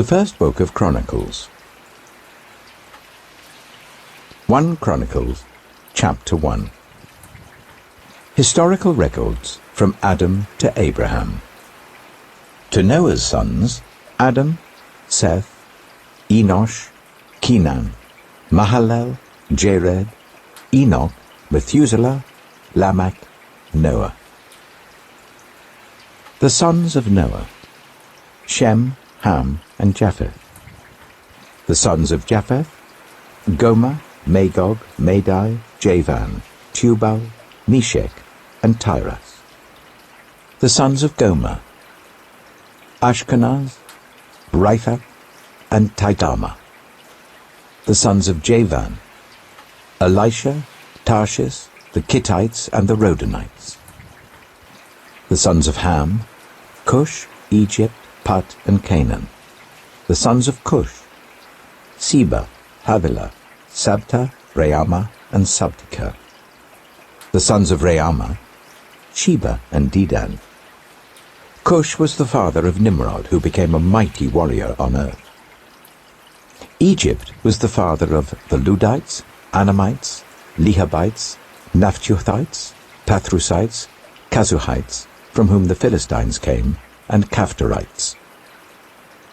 The first book of Chronicles. 1 Chronicles, chapter 1. Historical records from Adam to Abraham. To Noah's sons, Adam, Seth, Enosh, Kenan, Mahalalel, Jared, Enoch, Methuselah, Lamech, Noah. The sons of Noah: Shem, Ham, and Japheth. The sons of Japheth: Gomer, Magog, Madai, Javan, Tubal, Meshech, and Tiras. The sons of Gomer: Ashkenaz, Riphath, and Tidama. The sons of Javan: Elisha, Tarshish, the Kittites, and the Rodanites. The sons of Ham: Cush, Egypt, Put, and Canaan. The sons of Cush: Seba, Havilah, Sabta, Raama, and Sabtika. The sons of Raama: Sheba and Dedan. Cush was the father of Nimrod, who became a mighty warrior on earth. Egypt was the father of the Ludites, Anamites, Lehabites, Naphtuthites, Pathrusites, Kazuhites, from whom the Philistines came, and Caphtorites.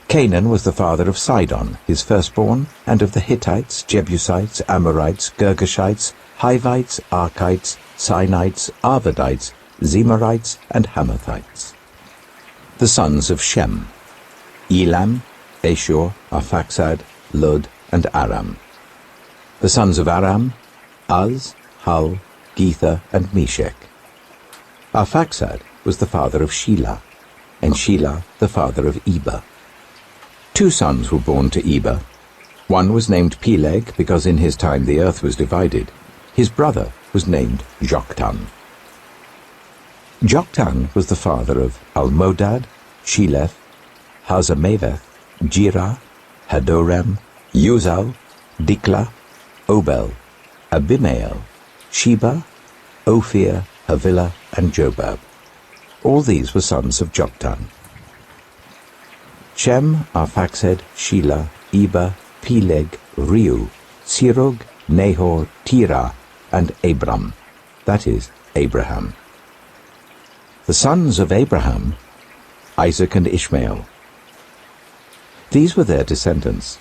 Canaan was the father of Sidon, his firstborn, and of the Hittites, Jebusites, Amorites, Girgashites, Hivites, Archites, Sinites, Arvadites, Zemarites, and Hamathites. The sons of Shem: Elam, Ashur, Arphaxad, Lud, and Aram. The sons of Aram: Uz, Hul, Gether, and Meshech. Arphaxad was the father of Shelah, and Shelah the father of Eber. 2 sons were born to Eber. One was named Peleg, because in his time the earth was divided. His brother was named Joktan. Joktan was the father of Almodad, Sheleph, Hazarmaveth, Jirah, Hadoram, Uzal, Diklah, Obel, Abimael, Sheba, Ophir, Havilah, and Jobab. All these were sons of Joktan. Shem, Arphaxad, Shelah, Eber, Peleg, Reu, Serug, Nahor, Terah, and Abram, that is, Abraham. The sons of Abraham: Isaac and Ishmael. These were their descendants: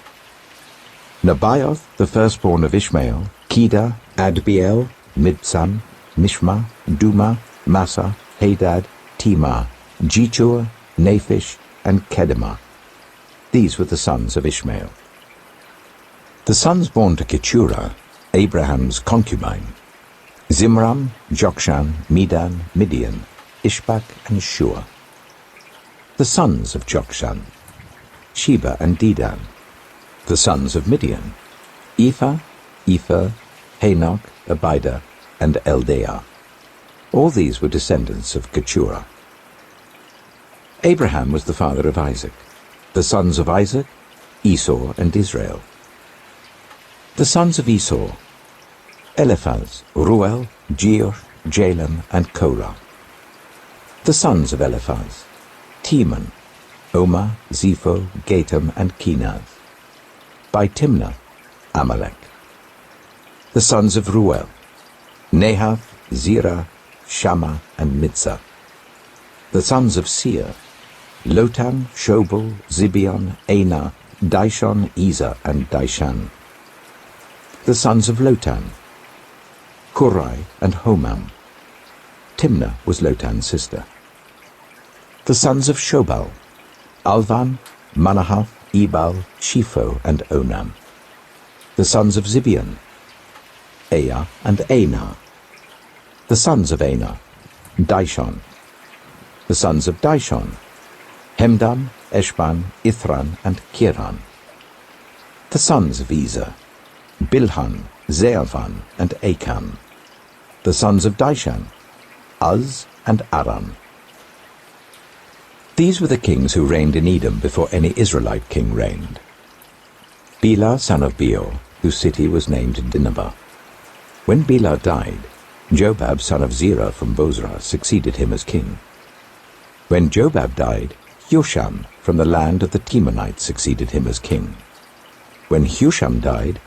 Nebaioth, the firstborn of Ishmael, Kedah, Adbeel, Mibsam, Mishma, Duma, Massa, Hadad, Timah, Jechur, Naphish, and Kedemah. These were the sons of Ishmael. The sons born to Keturah, Abraham's concubine: Zimram, Jokshan, Medan, Midian, Ishbak, and Shua. The sons of Jokshan: Sheba and Dedan. The sons of Midian: Ephah, Epher, Hanok, Abida, and Eldaah. All these were descendants of Keturah. Abraham was the father of Isaac. The sons of Isaac: Esau and Israel. The sons of Esau: Eliphaz, Ruel, Jeush, Jalem, and Korah. The sons of Eliphaz: Teman, Omar, Zepho, Gatam, and Kenaz. By Timnah, Amalek. The sons of Ruel: Nahath, Zerah, Shammah, and Mitzah. The sons of Seir: Lotan, Shobal, Zibeon, Anah, Dishon, Ezer, and Dishan. The sons of Lotan: Hurai and Homam. Timnah was Lotan's sister. The sons of Shobal: Alvan, Manahath, Ebal, Shepho, and Onam. The sons of Zibeon: Aya and Anah. The sons of Anah: Dishon. The sons of Dishon: Hemdan, Eshban, Ithran, and Kiran. The sons of Ezer: Bilhan, Zeavan, and Achan. The sons of Dishan: Uz and Aran. These were the kings who reigned in Edom before any Israelite king reigned. Bela son of Beor, whose city was named Dinhabah. When Bela died, Jobab son of Zerah from Bozrah succeeded him as king. When Jobab died, Husham from the land of the Temanites succeeded him as king. When Husham died,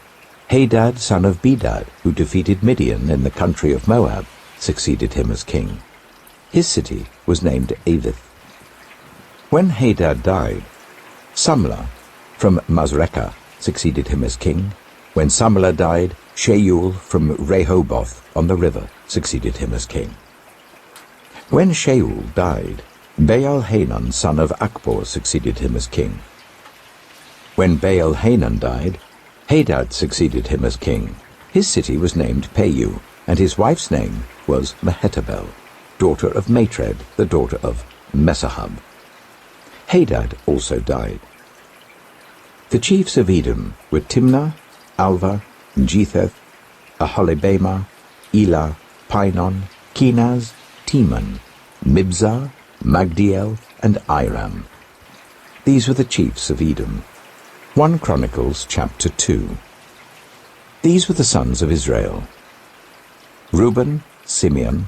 Hadad son of Bedad, who defeated Midian in the country of Moab, succeeded him as king. His city was named Avith. When Hadad died, Samlah from Masrekah succeeded him as king. When Samlah died, Shaul from Rehoboth on the river succeeded him as king. When Shaul died, Baal-Hanan son of Akbor succeeded him as king. When Baal-Hanan died, Hadad succeeded him as king. His city was named Peiu, and his wife's name was Mehetabel, daughter of Matred, the daughter of Mesahab. Hadad also died. The chiefs of Edom were Timnah, Alva, Jetheth, Aholibamah, Elah, Pinon, Kenaz, Teman, Mibzar, Magdiel, and Iram. These were the chiefs of Edom. 1 Chronicles chapter 2. These were the sons of Israel: Reuben, Simeon,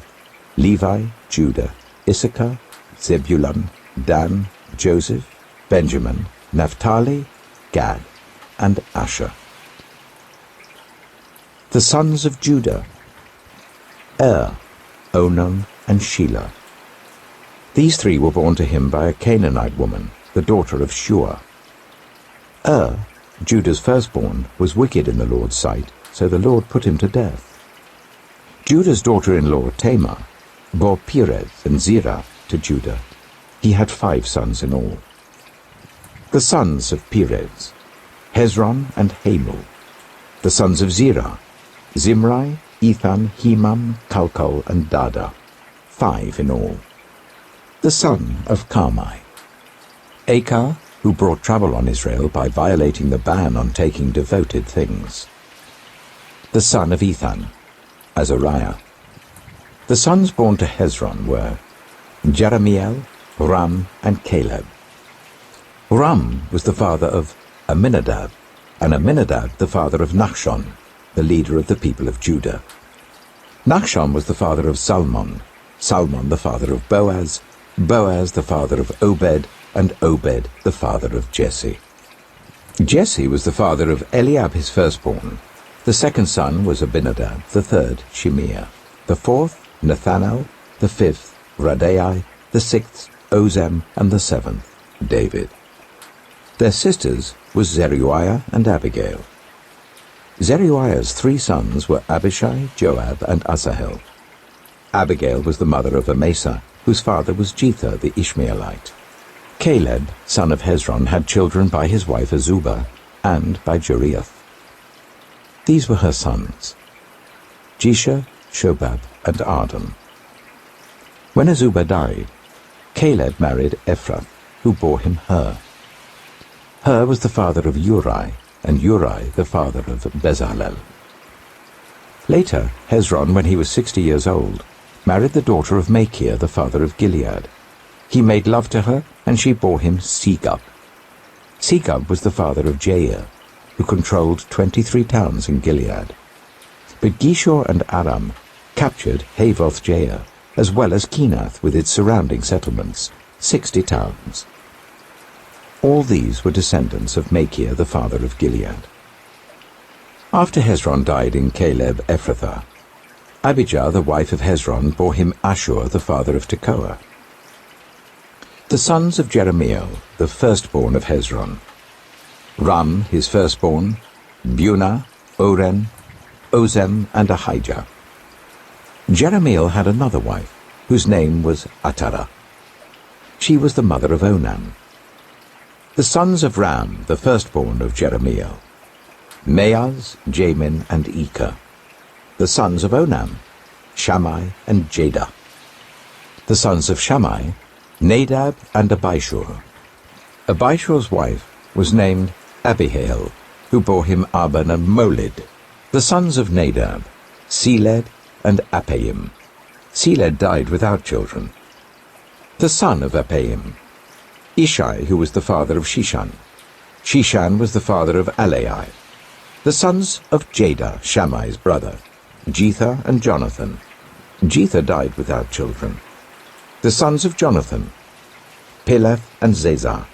Levi, Judah, Issachar, Zebulun, Dan, Joseph, Benjamin, Naphtali, Gad, and Asher. The sons of Judah: Onan, and Shelah. These three were born to him by a Canaanite woman, the daughter of Shua. Judah's firstborn, was wicked in the Lord's sight, so the Lord put him to death. Judah's daughter-in-law Tamar bore Perez and Zerah to Judah. He had 5 sons in all. The sons of Perez: Hezron and Hamul. The sons of Zerah: Zimri, Ethan, Hemam, Calcol, and Dada. 5 in all. The son of Carmi: Achar, who brought trouble on Israel by violating the ban on taking devoted things. The son of Ethan: Azariah. The sons born to Hezron were Jeremiel, Ram, and Caleb. Ram was the father of Aminadab, and Aminadab the father of Nachshon, the leader of the people of Judah. Nachshon was the father of Salmon, Salmon the father of Boaz, Boaz the father of Obed, and Obed the father of Jesse. Jesse was the father of Eliab his firstborn. The second son was Abinadab, the third Shimeah, the fourth Nathanael, the fifth Radai, the sixth Ozem, and the seventh David. Their sisters were Zeruiah and Abigail. Zeruiah's 3 sons were Abishai, Joab, and Asahel. Abigail was the mother of Amasa, whose father was Jether the Ishmaelite. Caleb, son of Hezron, had children by his wife Azubah and by Jeriath. These were her sons: Jesher, Shobab, and Ardon. When Azubah died, Caleb married Ephrath, who bore him Hur. Hur was the father of Uri, and Uri the father of Bezalel. Later, Hezron, when he was 60 years old, married the daughter of Machir, the father of Gilead. He made love to her, and she bore him Segub. Segub was the father of Jair, who controlled 23 towns in Gilead. But Geshur and Aram captured Havoth-Jair, as well as Kenath with its surrounding settlements, 60 towns. All these were descendants of Machir, the father of Gilead. After Hezron died in Caleb Ephrathah, Abijah, the wife of Hezron, bore him Ashur, the father of Tekoa. The sons of Jeremiel, the firstborn of Hezron: Ram, his firstborn, Bunah, Oren, Ozem, and Ahijah. Jeremiel had another wife, whose name was Atara. She was the mother of Onam. The sons of Ram, the firstborn of Jeremiel: Maaz, Jamin, and Eker. The sons of Onam: Shammai and Jadah. The sons of Shammai: Nadab and Abishur. Abishur's wife was named Abihail, who bore him Aban and Molid. The sons of Nadab: Seled and Appaim. Seled died without children. The son of Appaim: Ishai, who was the father of Shishan. Shishan was the father of Alai. The sons of Jadah, Shammai's brother: Jether and Jonathan. Jether died without children. The sons of Jonathan: Peleth, and Zezah.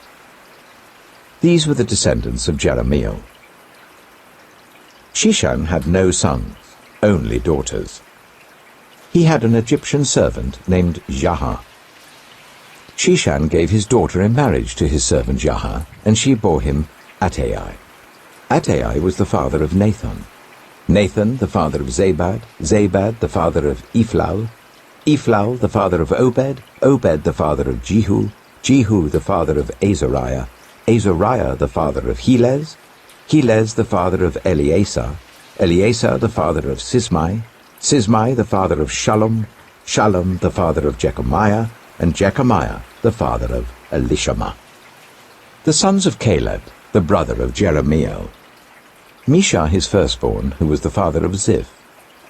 These were the descendants of Jerahmeel. Sheshan had no sons, only daughters. He had an Egyptian servant named Jaha. Sheshan gave his daughter in marriage to his servant Jaha, and she bore him Attai. Attai was the father of Nathan. Nathan the father of Zabad, Zabad the father of Ephlal, Ephlal the father of Obed, Obed the father of Jehu, Jehu the father of Azariah, Azariah the father of Helez, Helez the father of Eleasar, Eleasar the father of Sismai, Sismai the father of Shallum, Shallum the father of Jechamiah, and Jechamiah the father of Elishama. The sons of Caleb, the brother of Jerahmeel: Misha his firstborn, who was the father of Ziph,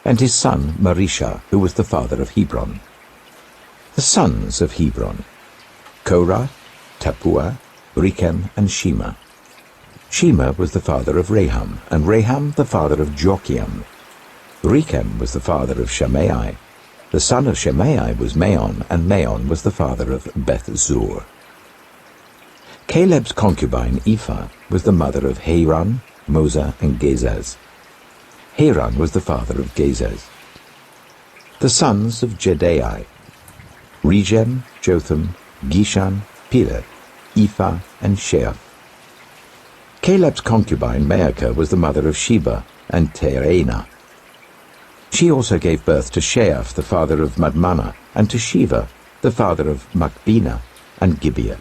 and his son Marisha, who was the father of Hebron. The sons of Hebron: Korah, Tappuah, Rechem, and Shema. Shema was the father of Raham, and Raham the father of Jochiam. Rechem was the father of Shimei. The son of Shimei was Maon, and Maon was the father of Beth-zur. Caleb's concubine Ephah was the mother of Haran, Mosa, and Gezez. Haran was the father of Gezez. The sons of Jedai: Regem, Jotham, Gishan, Peleth, Ephah, and Sheaph. Caleb's concubine Maacah was the mother of Sheba and Tereanah. She also gave birth to Sheaph, the father of Madmannah, and to Sheva, the father of Machbenah and Gibeah.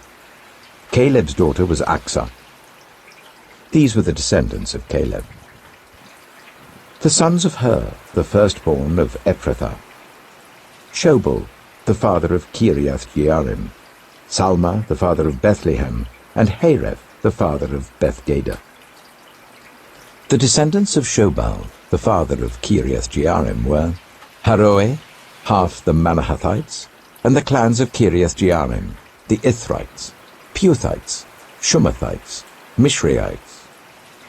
Caleb's daughter was Aksah. These were the descendants of Caleb. The sons of Hur, the firstborn of Ephrathah: Shobal, the father of Kiriath-Jearim, Salma, the father of Bethlehem, and Hareph, the father of Bethgader. The descendants of Shobal, the father of Kiriath-Jearim, were Haroeh, half the Manahathites, and the clans of Kiriath-Jearim, the Ithrites, Puthites, Shumathites, Mishraites.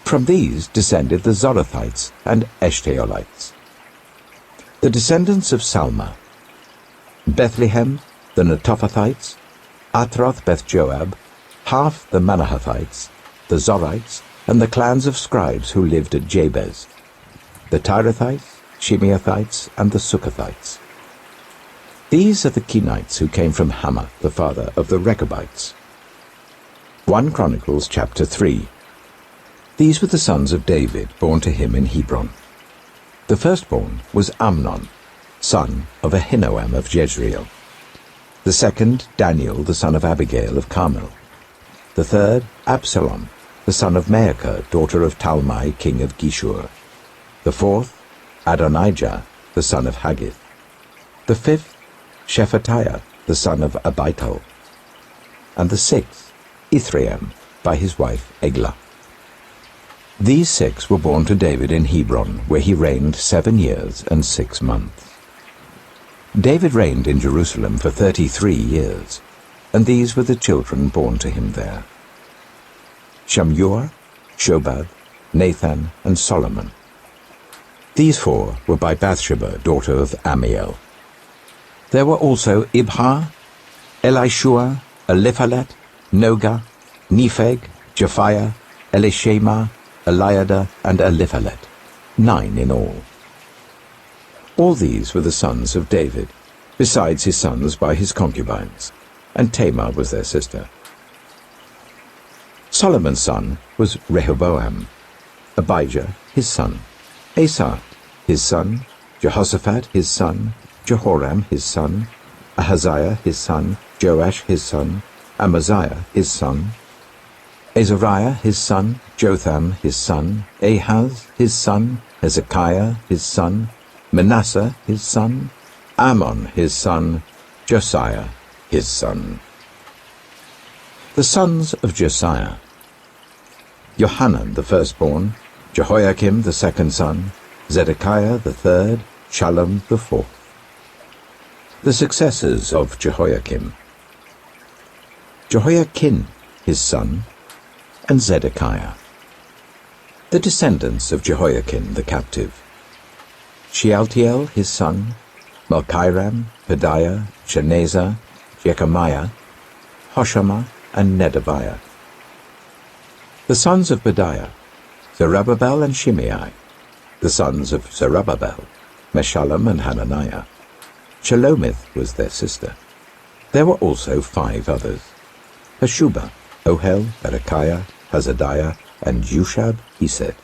From these descended the Zorathites and Eshtaolites. The descendants of Salma: Bethlehem, the Netophathites, Atroth Beth-Joab, half the Manahathites, the Zorites, and the clans of scribes who lived at Jabez, the Tirathites, Shimeathites, and the Sukkothites. These are the Kenites who came from Hamath, the father of the Rechabites. 1 Chronicles chapter 3. These were the sons of David, born to him in Hebron. The firstborn was Amnon, son of Ahinoam of Jezreel. The second, Daniel, the son of Abigail of Carmel. The third, Absalom, the son of Maacah, daughter of Talmai, king of Geshur. The fourth, Adonijah, the son of Haggith. The fifth, Shephatiah, the son of Abital. And the sixth, Ithream, by his wife Eglah. These six were born to David in Hebron, where he reigned 7 years and 6 months. David reigned in Jerusalem for 33 years, and these were the children born to him there: Shammua, Shobab, Nathan, and Solomon. These 4 were by Bathsheba, daughter of Amiel. There were also Ibhar, Elishua, Eliphalet, Noga, Nepheg, Japhiah, Elishama, Eliada, and Eliphalet, 9 in all. All these were the sons of David, besides his sons by his concubines, and Tamar was their sister. Solomon's son was Rehoboam, Abijah his son, Asa his son, Jehoshaphat his son, Jehoram his son, Ahaziah his son, Joash his son, Amaziah his son, Azariah his son, Jotham his son, Ahaz his son, Hezekiah his son, Manasseh his son, Ammon his son, Josiah his son. The sons of Josiah: Johanan the firstborn, Jehoiakim the second son, Zedekiah the third, Shallum the fourth. The successors of Jehoiakim: Jehoiakim his son, and Zedekiah. The descendants of Jehoiakim the captive: Shealtiel his son, Malchiram, Pedaiah, Shenazar, Jechamiah, Hoshama, and Nedabiah. The sons of Bediah, Zerubbabel and Shimei. The sons of Zerubbabel, Meshullam and Hananiah. Shelomith was their sister. There were also 5 others: Hashubah, Ohel, Berechiah, Hazadiah, and Jushab, he said.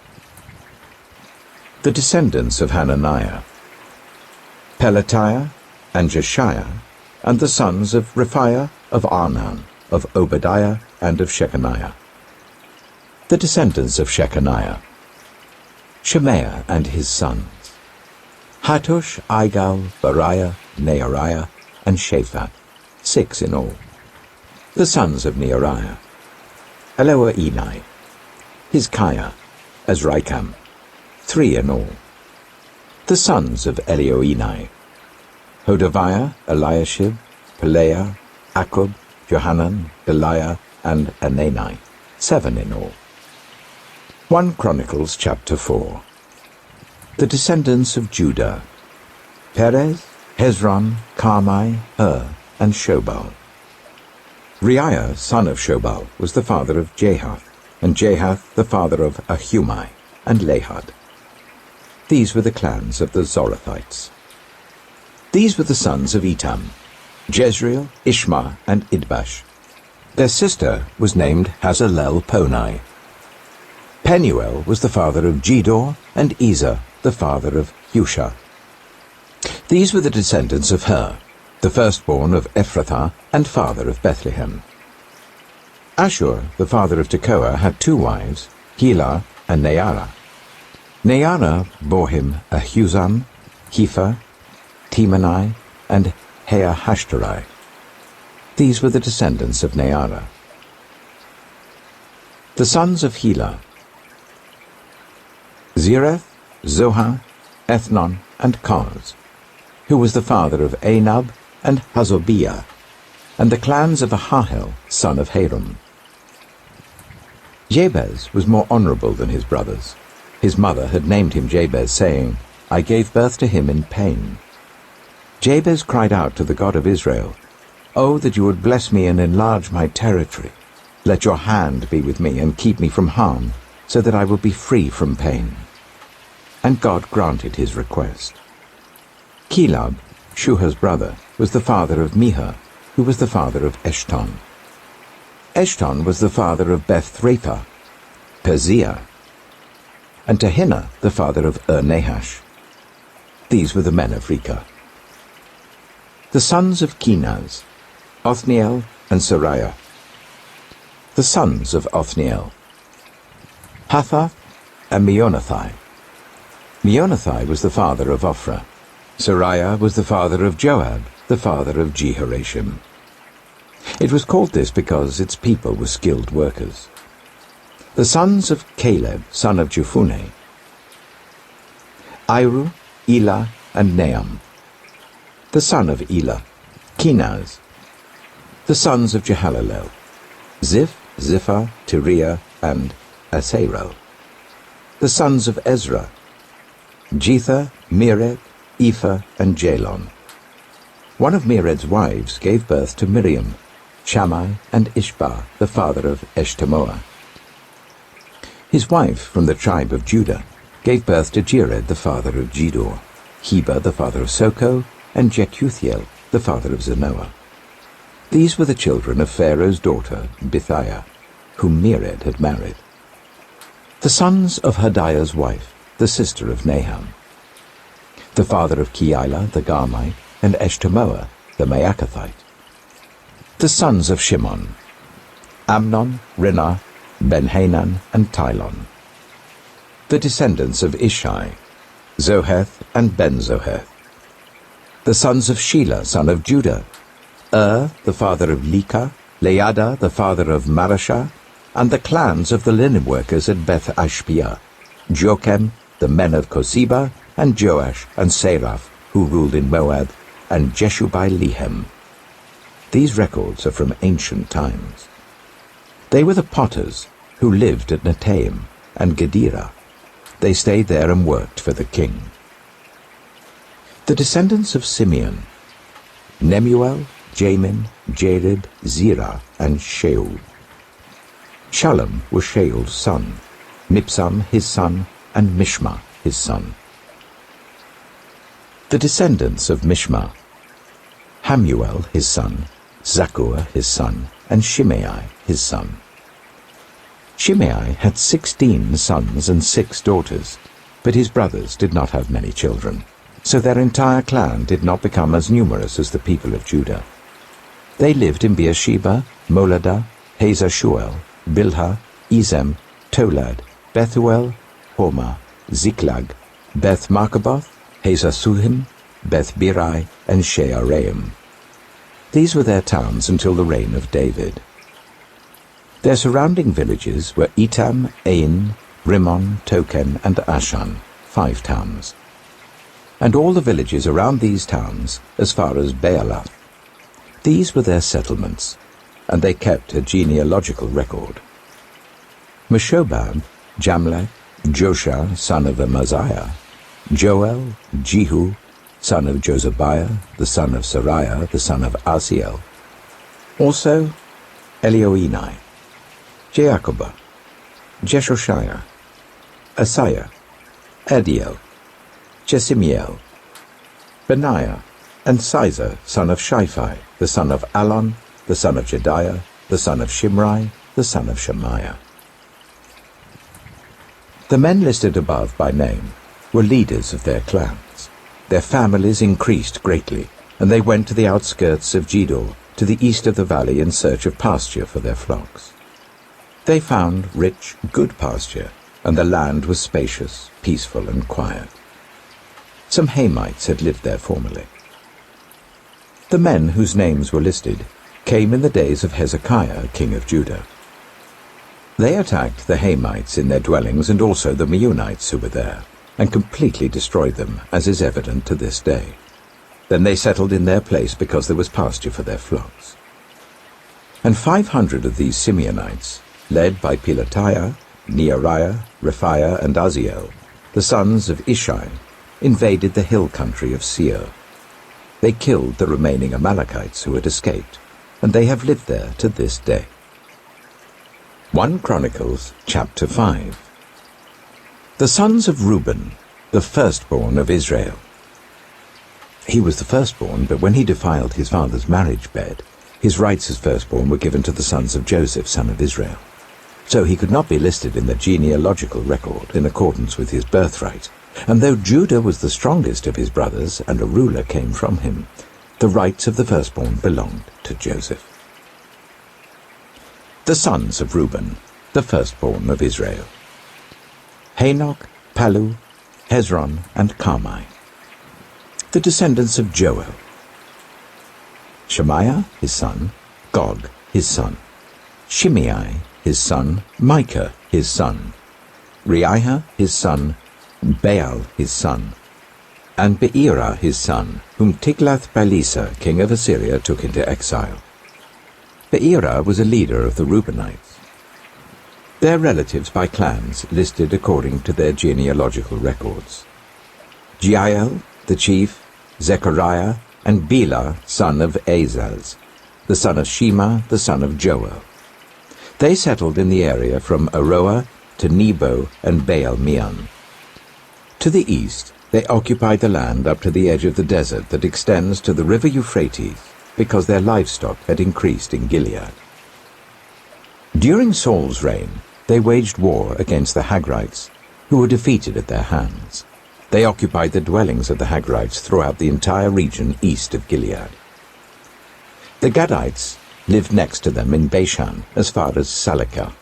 The descendants of Hananiah, Pelatiah, and Jeshiah, and the sons of Rephaiah, of Arnan, of Obadiah, and of Shechaniah. The descendants of Shechaniah, Shemaiah and his sons, Hattush, Igal, Bariah, Neariah, and Shaphat, 6 in all. The sons of Neariah, Eloah-Enai, Hizkiah, Azrikam, 3 in all. The sons of Elioenai, Hodaviah, Eliashib, Pelaiah, Akub, Johanan, Deliah, and Anani, 7 in all. 1 Chronicles chapter 4. The descendants of Judah, Perez, Hezron, Carmi, and Shobal. Reiah, son of Shobal, was the father of Jahath, and Jahath the father of Ahumai and Lahad. These were the clans of the Zorathites. These were the sons of Etam, Jezreel, Ishma, and Idbash. Their sister was named Hazalel-Ponai. Penuel was the father of Gedor, and Ezer, the father of Hushah. These were the descendants of Hur, the firstborn of Ephrathah, and father of Bethlehem. Ashur, the father of Tekoa, had 2 wives, Helah and Neara. Neara bore him Ahuzam, Hepher, Temani, and Heahashtarai. These were the descendants of Neara. The sons of Helah, Zereth, Zohar, Ethnon, and Koz, who was the father of Anab and Hazobiah, and the clans of Ahahel, son of Harum. Jabez was more honorable than his brothers. His mother had named him Jabez, saying, I gave birth to him in pain. Jabez cried out to the God of Israel, Oh, that you would bless me and enlarge my territory. Let your hand be with me and keep me from harm, so that I will be free from pain. And God granted his request. Chelub, Shuha's brother, was the father of Mihah, who was the father of Eshton. Eshton was the father of Beth-Raphah, Peziah, and Tehinnah the father of Nahash. These were the men of Rekah. The sons of Kenaz, Othniel and Sariah. The sons of Othniel, Hathath and Meonothai. Meonothai was the father of Ophrah. Sariah was the father of Joab, the father of Jehoshaphat. It was called this because its people were skilled workers. The sons of Caleb, son of Jephunneh, Iru, Elah, and Nahum. The son of Elah, Kenaz. The sons of Jehalelel, Ziph, Ziphah, Tiriah, and Asarel. The sons of Ezra, Jether, Mered, Ephah, and Jalon. One of Mered's wives gave birth to Miriam, Shammai, and Ishbah, the father of Eshtemoa. His wife, from the tribe of Judah, gave birth to Jered, the father of Gedor, Heber, the father of Soko, and Jekuthiel, the father of Zanoah. These were the children of Pharaoh's daughter, Bithiah, whom Mered had married. The sons of Hodiah's wife, the sister of Naham, the father of Keilah the Garmite, and Eshtemoa the Maacathite. The sons of Shimon, Amnon, Rinnah, Ben-Hanan, and Tilon. The descendants of Ishai, Zoheth and Ben-Zoheth. The sons of Shelah, son of Judah, the father of Lekah, Leada, the father of Marashah, and the clans of the linen workers at Beth-Ashpiah, Jokem, the men of Koseba, and Joash and Seraph, who ruled in Moab, and Jeshubai-Lehem. These records are from ancient times. They were the potters who lived at Netaim and Gedera. They stayed there and worked for the king. The descendants of Simeon, Nemuel, Jamin, Jared, Zerah, and Shaul. Shallum was Shaul's son, Mibsam his son, and Mishma his son. The descendants of Mishma: Hamuel his son, Zakkur his son, and Shimei his son. Shimei had 16 sons and 6 daughters, but his brothers did not have many children, so their entire clan did not become as numerous as the people of Judah. They lived in Beersheba, Moladah, Hazar-Shual, Bilhah, Ezem, Tolad, Bethuel, Hormah, Ziklag, Beth-Markaboth, Hazar-Suhim, Beth-Birai, and Shearaim. These were their towns until the reign of David. Their surrounding villages were Etam, Ain, Rimmon, Token, and Ashan, 5 towns. And all the villages around these towns, as far as Baalath. These were their settlements, and they kept a genealogical record. Meshobab, Jamlech, Joshua, son of Amaziah, Joel, Jehu, son of Josabiah, the son of Sariah, the son of Asiel. Also Elioenai, Jaakobah, Jeshoshiah, Asaiah, Adiel, Jesimiel, Benaiah, and Sisar, son of Shiphi, the son of Alon, the son of Jediah, the son of Shimri, the son of Shemaiah. The men listed above by name were leaders of their clans. Their families increased greatly, and they went to the outskirts of Gedor, to the east of the valley, in search of pasture for their flocks. They found rich, good pasture, and the land was spacious, peaceful, and quiet. Some Hamites had lived there formerly. The men whose names were listed came in the days of Hezekiah, king of Judah. They attacked the Hamites in their dwellings and also the Meunites who were there, and completely destroyed them, as is evident to this day. Then they settled in their place because there was pasture for their flocks. And 500 of these Simeonites, led by Pelatiah, Neariah, Rephaiah, and Uzziel, the sons of Ishi, invaded the hill country of Seir. They killed the remaining Amalekites who had escaped, and they have lived there to this day. 1 Chronicles chapter 5. The sons of Reuben, the firstborn of Israel. He was the firstborn, but when he defiled his father's marriage bed, his rights as firstborn were given to the sons of Joseph, son of Israel. So he could not be listed in the genealogical record in accordance with his birthright. And though Judah was the strongest of his brothers, and a ruler came from him, the rights of the firstborn belonged to Joseph. The sons of Reuben, the firstborn of Israel: Hanok, Palu, Hezron, and Carmi. The descendants of Joel: Shemaiah his son, Gog his son, Shimei his son, Micah his son, Reiah his son, Baal his son, and Beerah his son, whom Tiglath-Pileser, king of Assyria, took into exile. Beerah was a leader of the Reubenites. Their relatives by clans listed according to their genealogical records: Jeiel, the chief, Zechariah, and Bela, son of Azaz, the son of Shema, the son of Joel. They settled in the area from Aroah to Nebo and Baal-Meon. To the east, they occupied the land up to the edge of the desert that extends to the river Euphrates, because their livestock had increased in Gilead. During Saul's reign, they waged war against the Hagrites, who were defeated at their hands. They occupied the dwellings of the Hagrites throughout the entire region east of Gilead. The Gadites lived next to them in Bashan, as far as Salekah.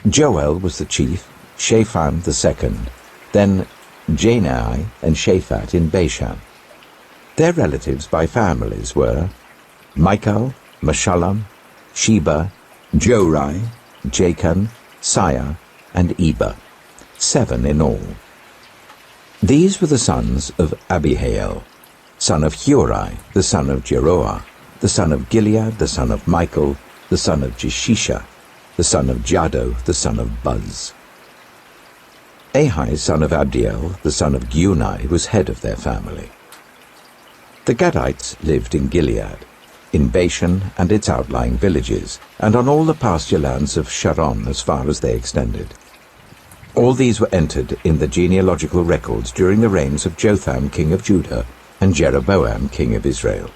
Joel was the chief, Shaphan the second, then Janai and Shaphat in Bashan. Their relatives by families were Michael, Meshullam, Sheba, Jorai, Jachan, Siah, and Eber, 7 in all. These were the sons of Abihail, son of Hurai, the son of Jeroah, the son of Gilead, the son of Michael, the son of Jeshisha, the son of Jado, the son of Buz. Ahi, son of Abdiel, the son of Guni, was head of their family. The Gadites lived in Gilead. in Bashan and its outlying villages, and on all the pasture lands of Sharon as far as they extended. All these were entered in the genealogical records during the reigns of Jotham king of Judah and Jeroboam king of Israel.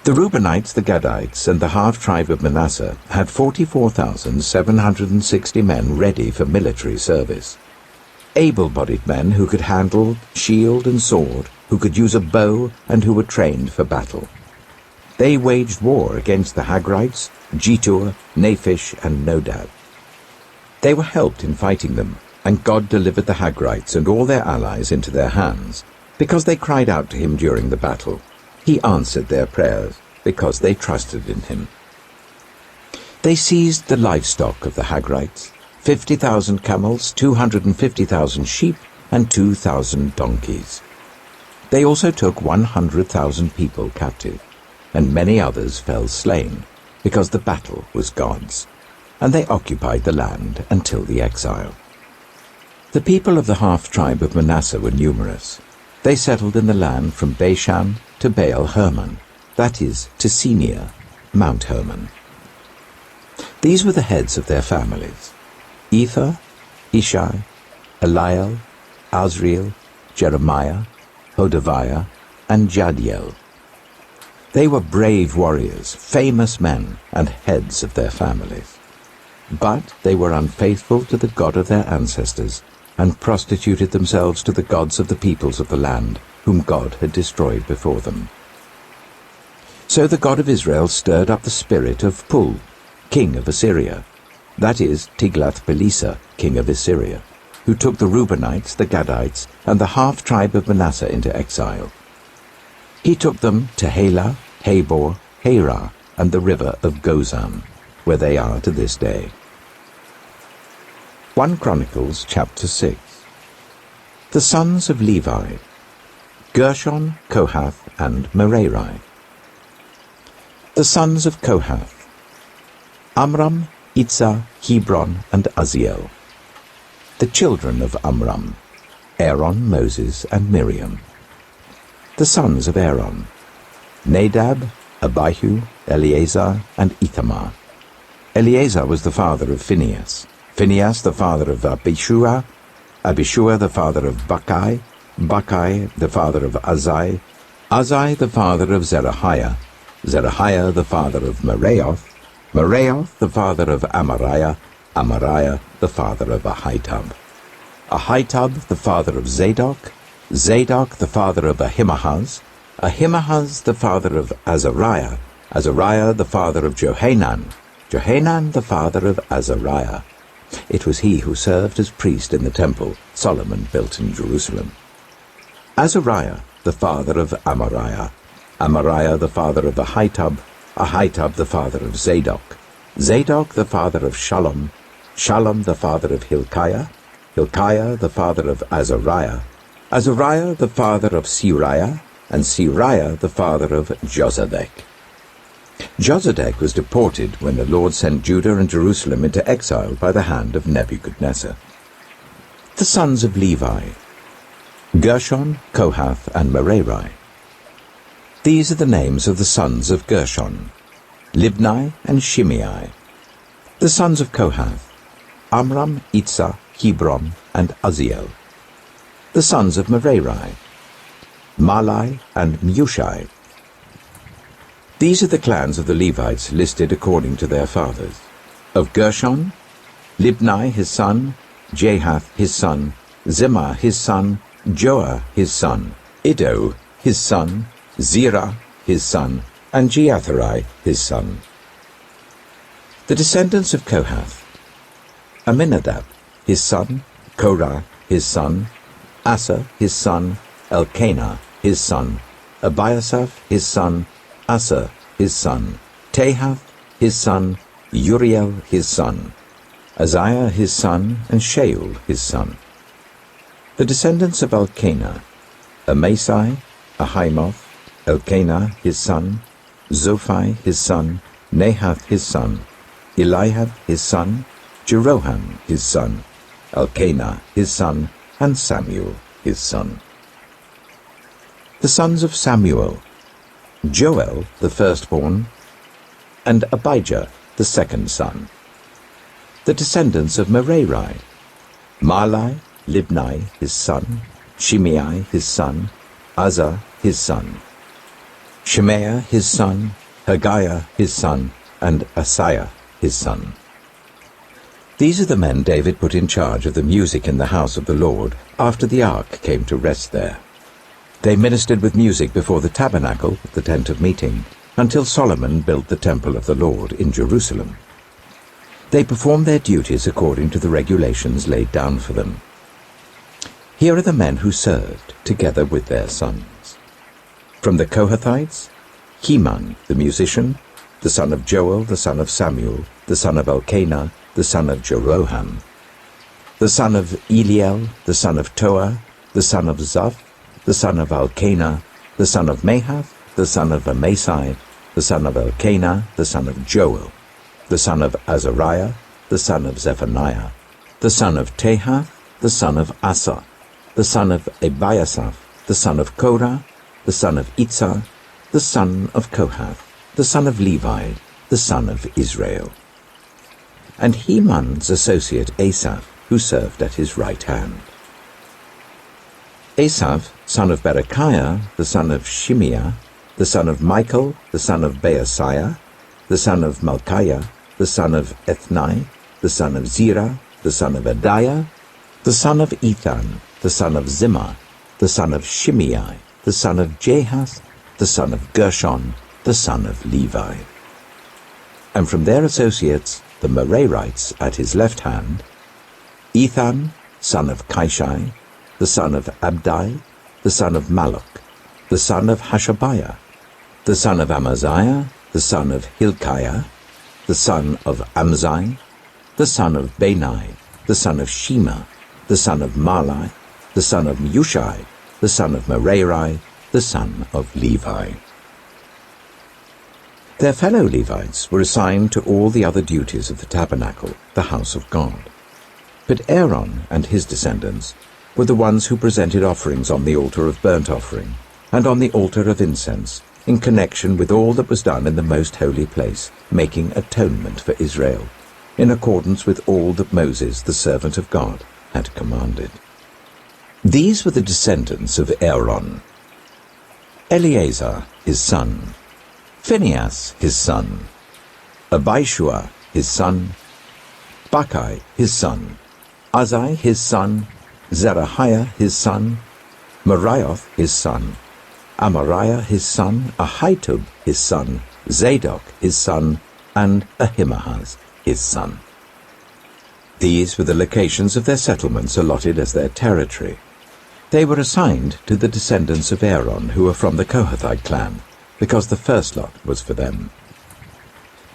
The Reubenites, the Gadites, and the half-tribe of Manasseh had 44,760 men ready for military service. Able-bodied men who could handle shield and sword, who could use a bow, and who were trained for battle. They waged war against the Hagrites, Jetur, Naphish, and Nodab. They were helped in fighting them, and God delivered the Hagrites and all their allies into their hands, because they cried out to him during the battle. He answered their prayers, because they trusted in him. They seized the livestock of the Hagrites, 50,000 camels, 250,000 sheep, and 2,000 donkeys. They also took 100,000 people captive, and many others fell slain, because the battle was God's, and they occupied the land until the exile. The people of the half-tribe of Manasseh were numerous. They settled in the land from Bashan to Baal Hermon, that is, to Senir, Mount Hermon. These were the heads of their families: Ether, Ishai, Eliel, Azriel, Jeremiah, Hodaviah, and Jadiel. They were brave warriors, famous men, and heads of their families. But they were unfaithful to the God of their ancestors, and prostituted themselves to the gods of the peoples of the land, whom God had destroyed before them. So the God of Israel stirred up the spirit of Pul, king of Assyria, that is, Tiglath-Pileser, king of Assyria, who took the Reubenites, the Gadites, and the half-tribe of Manasseh into exile. He took them to Halah, Habor, Harah, and the river of Gozan, where they are to this day. 1 Chronicles chapter 6. The sons of Levi: Gershon, Kohath, and Merari. The sons of Kohath: Amram, Itzah, Hebron, and Uzziel. The children of Amram: Aaron, Moses, and Miriam. The sons of Aaron: Nadab, Abihu, Eleazar, and Ithamar. Eleazar was the father of Phinehas, Phinehas the father of Abishua, Abishua the father of Bacchai, Bacchai the father of Azai, Azai the father of Zerahiah, Zerahiah the father of Meraioth, Meraioth the father of Amariah, Amariah the father of Ahitub, Ahitub the father of Zadok, Zadok the father of Ahimaaz, Ahimaaz the father of Azariah, Azariah the father of Johanan, Johanan the father of Azariah. It was he who served as priest in the temple Solomon built in Jerusalem. Azariah the father of Amariah, Amariah the father of Ahitub, Ahitub the father of Zadok, Zadok the father of Shallum, Shallum the father of Hilkiah, Hilkiah the father of Azariah, Azariah the father of Siriah, and Siriah the father of Josedek. Josedek was deported when the Lord sent Judah and Jerusalem into exile by the hand of Nebuchadnezzar. The sons of Levi: Gershon, Kohath, and Merari. These are the names of the sons of Gershon: Libni and Shimei. The sons of Kohath: Amram, Itzah, Hebron, and Uzziel. The sons of Merari: Malai and Mushai. These are the clans of the Levites listed according to their fathers. Of Gershon: Libni his son, Jahath his son, Zimmah his son, Joah his son, Iddo his son, Zerah his son, and Jeatherai his son. The descendants of Kohath: Aminadab his son, Korah his son, Asa his son, Elkanah his son, Abiasaph his son, Asa his son, Tahath his son, Uriel his son, Uzziah his son, and Shaul his son. The descendants of Elkanah: Amasai, Ahimoth, Elkanah his son, Zophai his son, Nahath his son, Eliab his son, Jeroham his son, Elkanah his son, and Samuel his son. The sons of Samuel: Joel the firstborn, and Abijah the second son. The descendants of Merari: Mahli, Libni his son, Shimei his son, Uzzah his son, Shemaiah his son, Haggiah his son, and Asaiah his son. These are the men David put in charge of the music in the house of the Lord after the ark came to rest there. They ministered with music before the tabernacle, the tent of meeting, until Solomon built the temple of the Lord in Jerusalem. They performed their duties according to the regulations laid down for them. Here are the men who served, together with their sons. From the Kohathites: Heman the musician, the son of Joel, the son of Samuel, the son of Elkanah, the son of Jeroham, the son of Eliel, the son of Toah, the son of Zaph, the son of Elkanah, the son of Mahath, the son of Amasai, the son of Elkanah, the son of Joel, the son of Azariah, the son of Zephaniah, the son of Tahath, the son of Asa, the son of Ebiasaph, the son of Korah, the son of Itzah, the son of Kohath, the son of Levi, the son of Israel. And Heman's associate Asaph, who served at his right hand. Asaph, son of Berechiah, the son of Shimeah, the son of Michael, the son of Baasiah, the son of Malchiah, the son of Ethni, the son of Zerah, the son of Adiah, the son of Ethan, the son of Zimmah, the son of Shimei, the son of Jahath, the son of Gershon, the son of Levi. And from their associates, the Merarites at his left hand: Ethan, son of Kishai, the son of Abdai, the son of Malach, the son of Hashabiah, the son of Amaziah, the son of Hilkiah, the son of Amzai, the son of Bani, the son of Shema, the son of Mahli, the son of Mushai, the son of Merari, the son of Levi. Their fellow Levites were assigned to all the other duties of the tabernacle, the house of God. But Aaron and his descendants were the ones who presented offerings on the altar of burnt offering and on the altar of incense in connection with all that was done in the most holy place, making atonement for Israel, in accordance with all that Moses, the servant of God, had commanded. These were the descendants of Aaron: Eleazar his son, Phinehas his son, Abishua his son, Bacchai his son, Uzzi his son, Zerahiah his son, Merioth his son, Amariah his son, Ahitub his son, Zadok his son, and Ahimaaz his son. These were the locations of their settlements allotted as their territory. They were assigned to the descendants of Aaron, who were from the Kohathite clan, because the first lot was for them.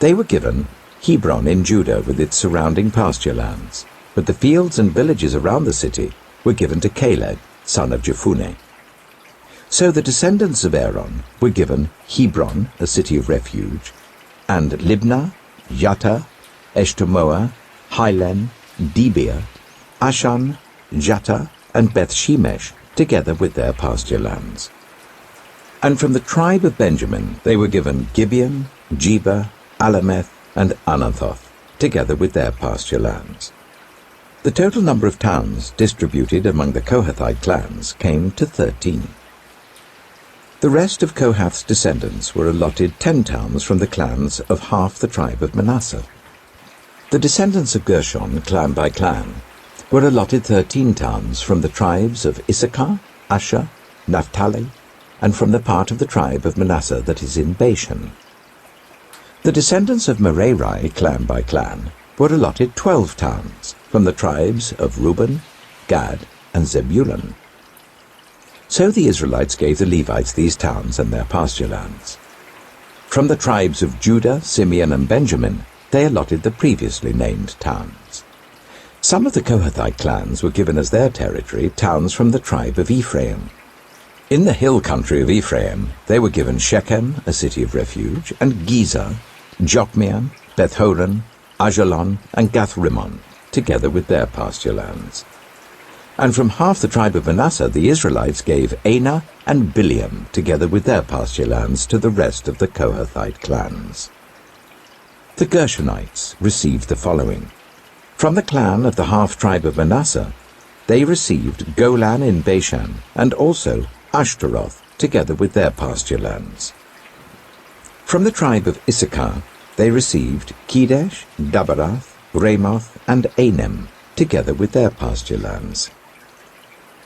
They were given Hebron in Judah with its surrounding pasture lands, but the fields and villages around the city were given to Caleb, son of Jephunneh. So the descendants of Aaron were given Hebron, a city of refuge, and Libnah, Yattah, Eshtemoa, Hilen, Debir, Ashan, Jattah, and Beth-Shemesh, together with their pasture lands. And from the tribe of Benjamin they were given Gibeon, Geba, Alameth, and Anathoth, together with their pasture lands. The total number of towns distributed among the Kohathite clans came to 13. The rest of Kohath's descendants were allotted 10 towns from the clans of half the tribe of Manasseh. The descendants of Gershon, clan by clan, were allotted 13 towns from the tribes of Issachar, Asher, Naphtali, and from the part of the tribe of Manasseh that is in Bashan. The descendants of Merari, clan by clan, were allotted 12 towns from the tribes of Reuben, Gad, and Zebulun. So the Israelites gave the Levites these towns and their pasture lands. From the tribes of Judah, Simeon, and Benjamin, they allotted the previously named towns. Some of the Kohathite clans were given as their territory towns from the tribe of Ephraim. In the hill country of Ephraim, they were given Shechem, a city of refuge, and Gezer, Jokmeam, Beth-horon, Ajalon, and Gath-rimmon, together with their pasture lands. And from half the tribe of Manasseh the Israelites gave Anah and Bileam, together with their pasture lands, to the rest of the Kohathite clans. The Gershonites received the following. From the clan of the half-tribe of Manasseh, they received Golan in Bashan, and also Ashtaroth, together with their pasture lands. From the tribe of Issachar, they received Kedesh, Dabarath, Ramoth, and Anem, together with their pasture lands.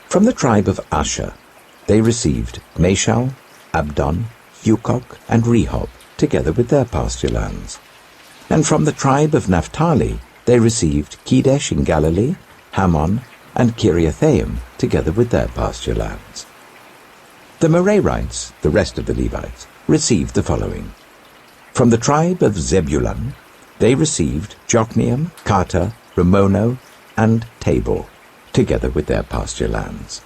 From the tribe of Asher, they received Mashal, Abdon, Hukok, and Rehob, together with their pasture lands. And from the tribe of Naphtali, they received Kedesh in Galilee, Hammon, and Kiriathaim, together with their pasture lands. The Merarites, the rest of the Levites, received the following. From the tribe of Zebulun, they received Jokneam, Karta, Ramono, and Tabor, together with their pasture lands.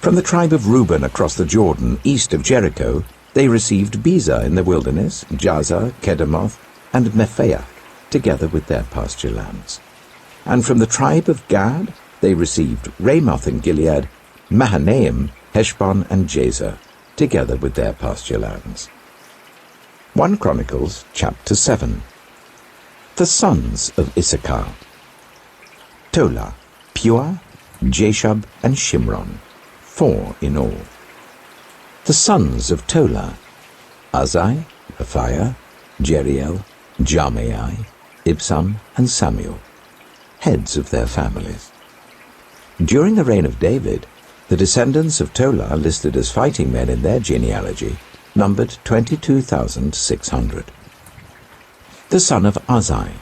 From the tribe of Reuben across the Jordan, east of Jericho, they received Bezer in the wilderness, Jazer, Kedemoth, and Mephaiah, together with their pasture lands. And from the tribe of Gad, they received Ramoth in Gilead, Mahanaim, Heshbon, and Jazer, together with their pasture lands. 1 Chronicles chapter 7. The sons of Issachar: Tola, Pua, Jashub, and Shimron, 4 in all. The sons of Tola: Azai, Aphiah, Jeriel, Jamai, Ibsam, and Samuel, heads of their families. During the reign of David, the descendants of Tola, listed as fighting men in their genealogy, numbered 22,600. The son of Azai: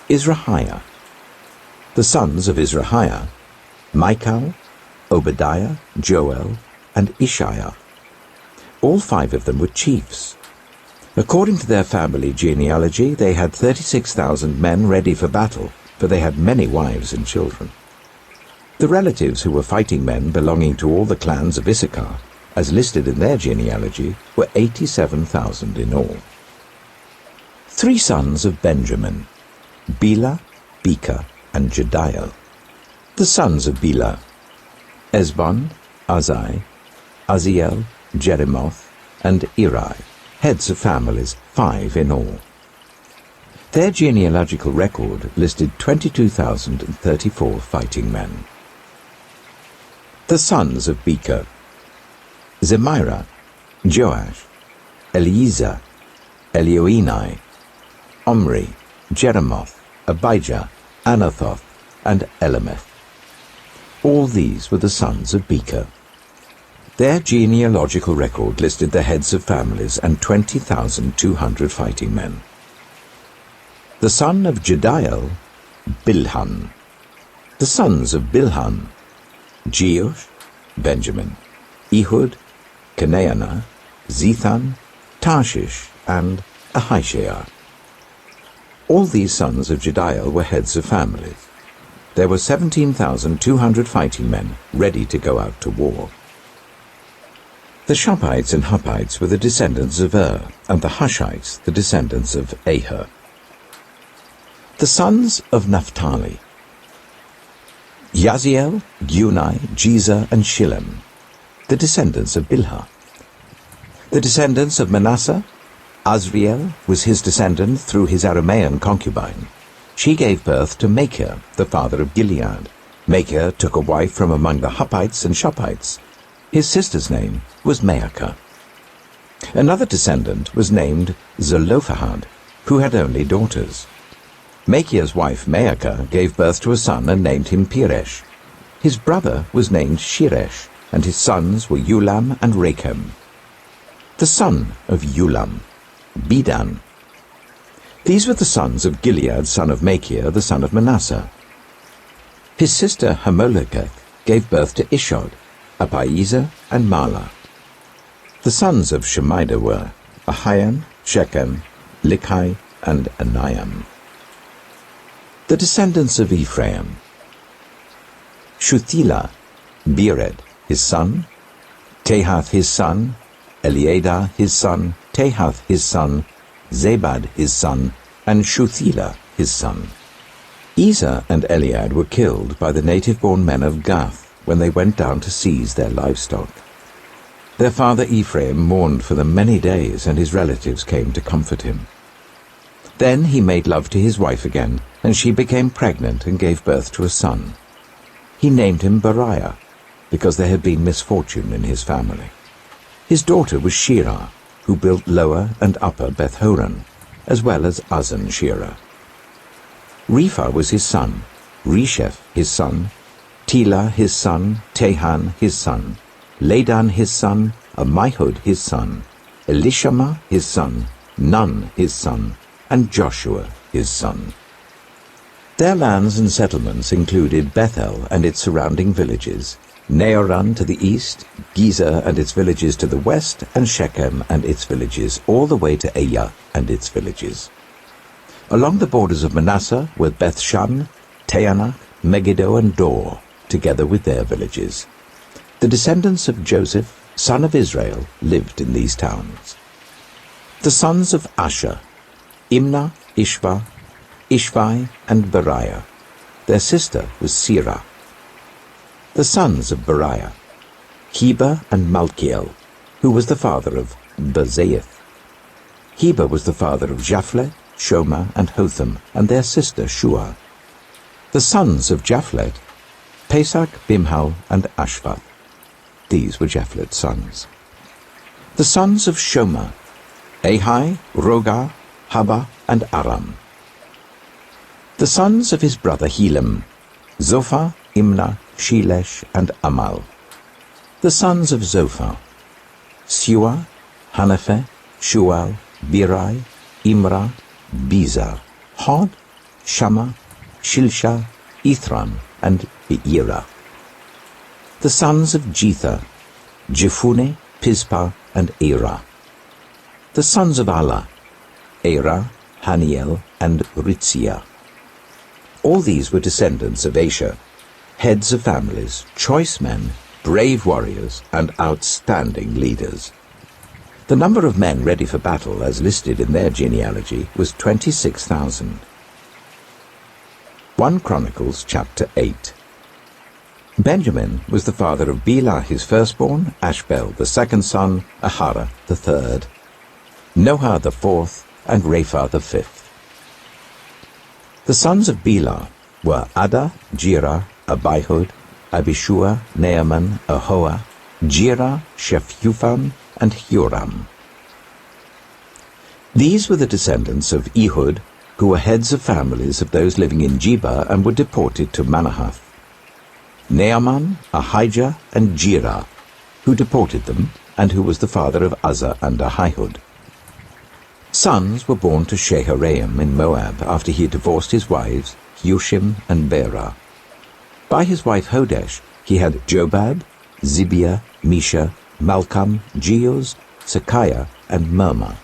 Izrahiah. The sons of Izrahiah: Michael, Obadiah, Joel, and Ishiah. All 5 of them were chiefs. According to their family genealogy, they had 36,000 men ready for battle, for they had many wives and children. The relatives who were fighting men belonging to all the clans of Issachar, as listed in their genealogy, were 87,000 in all. 3 sons of Benjamin: Bela, Beka, and Jediel. The sons of Bela: Ezbon, Azai, Aziel, Jeremoth, and Eri, heads of families, 5 in all. Their genealogical record listed 22,034 fighting men. The sons of Beka: Zemira, Joash, Eliezer, Elioenai, Omri, Jeremoth, Abijah, Anathoth, and Elameth. All these were the sons of Beka. Their genealogical record listed the heads of families and 20,200 fighting men. The son of Jediel: Bilhan. The sons of Bilhan: Jeush, Benjamin, Ehud, Kenaanah, Zethan, Tarshish, and Ahishaar. All these sons of Jediel were heads of families. There were 17,200 fighting men ready to go out to war. The Shuppites and Huppites were the descendants of and the Hushites the descendants of Aher. The sons of Naphtali: Yaziel, Gunai, Jezer, and Shillem, the descendants of Bilhah. The descendants of Manasseh: Azriel was his descendant through his Aramean concubine. She gave birth to Machir, the father of Gilead. Machir took a wife from among the Huppites and Shuppites. His sister's name was Maacah. Another descendant was named Zelophehad, who had only daughters. Machir's wife Maacah gave birth to a son and named him Peresh. His brother was named Sheresh, and his sons were Ulam and Rechem. The son of Ulam: Bedan. These were the sons of Gilead, son of Machir, the son of Manasseh. His sister Hamoleketh gave birth to Ishod, Abiezer, and Mala. The sons of Shemida were Ahian, Shechem, Likhi, and Aniam. The descendants of Ephraim: Shuthelah, Bered, his son, Tahath his son, Eliada his son, Tahath his son, Zabad his son, and Shuthelah his son. Ezer and Eliad were killed by the native-born men of Gath when they went down to seize their livestock. Their father Ephraim mourned for them many days, and his relatives came to comfort him. Then he made love to his wife again, and she became pregnant and gave birth to a son. He named him Beriah, because there had been misfortune in his family. His daughter was Shirah, who built Lower and Upper Beth-horon, as well as Uzzen-Shirah. Rephah was his son, Resheph his son, Telah his son, Tahan his son, Ladan his son, Ammihud his son, Elishama his son, Nun his son, and Joshua his son. Their lands and settlements included Bethel and its surrounding villages, Neoran to the east, Gezer and its villages to the west, and Shechem and its villages, all the way to Aiah and its villages. Along the borders of Manasseh were Beth-shan, Taanach, Megiddo, and Dor, together with their villages. The descendants of Joseph, son of Israel, lived in these towns. The sons of Asher: Imnah, Ishvah, Ishvi, and Beriah. Their sister was Sirah. The sons of Beriah: Heber and Malchiel, who was the father of Bazaeth. Heber was the father of Japhlet, Shoma, and Hotham, and their sister Shua. The sons of Japhlet: Pesach, Bimhal, and Ashvath. These were Japhlet's sons. The sons of Shoma: Ahai, Roga, Haba, and Aram. The sons of his brother Helam: Zophah, Imnah, Shelesh, and Amal. The sons of Zophah: Sua, Hanapheh, Shual, Birai, Imrah, Biza, Hod, Shammah, Shilsha, Ithran, and Beerah. The sons of Jether: Jephuneh, Pispa, and Erah. The sons of Allah: Erah, Haniel, and Ritzia. All these were descendants of Asher, heads of families, choice men, brave warriors, and outstanding leaders. The number of men ready for battle, as listed in their genealogy, was 26,000. 1 Chronicles chapter 8. Benjamin was the father of Bela his firstborn, Ashbel the second son, Ahara the third, Noha the fourth, and Rapha the fifth. The sons of Bela were Ada, Jirah, Abihud, Abishua, Naaman, Ahoah, Jirah, Shephufam, and Huram. These were the descendants of Ehud, who were heads of families of those living in Geba and were deported to Manahath. Naaman, Ahijah, and Jirah, who deported them, and who was the father of Uzzah and Ahihud. Sons were born to Sheharaim in Moab after he had divorced his wives, Hushim and Berah. By his wife Hodesh he had Jobab, Zibiah, Misha, Malcham, Jeuz, Sakiah, and Mirmah.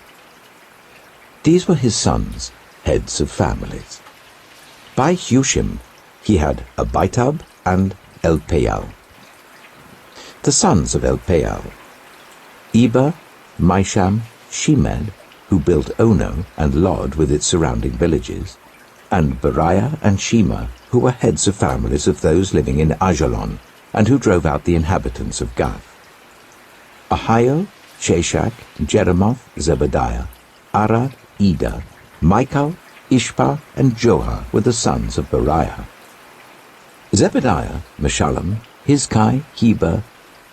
These were his sons, heads of families. By Hushim he had Abitub and Elpaal. The sons of Elpaal: Eber, Misham, Shemed, who built Ono and Lod with its surrounding villages, and Beriah and Shema, who were heads of families of those living in Ajalon, and who drove out the inhabitants of Gath. Ahio, Sheshach, Jeremoth, Zebediah, Arad, Ida, Michael, Ishpa, and Joha were the sons of Beriah. Zebediah, Meshullam, Hizkai, Heber,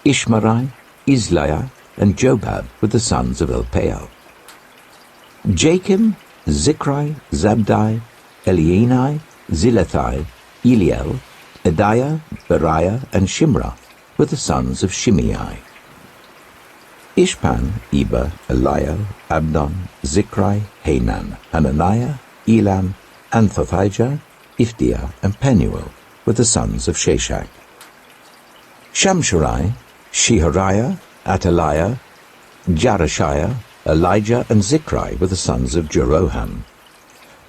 Ishmerai, Isliah, and Jobab were the sons of Elpaal. Jachim, Zikri, Zabdi, Elienai, Zilethai, Eliel, Ediah, Beriah, and Shimrath were the sons of Shimei. Ishpan, Eber, Eliel, Abdon, Zikri, Hanan, Hananiah, Elam, Anthothijah, Ifdiah, and Penuel were the sons of Sheshach. Shamsherai, Shehariah, Ataliah, Jarashiah, Elijah, and Zikri were the sons of Jeroham.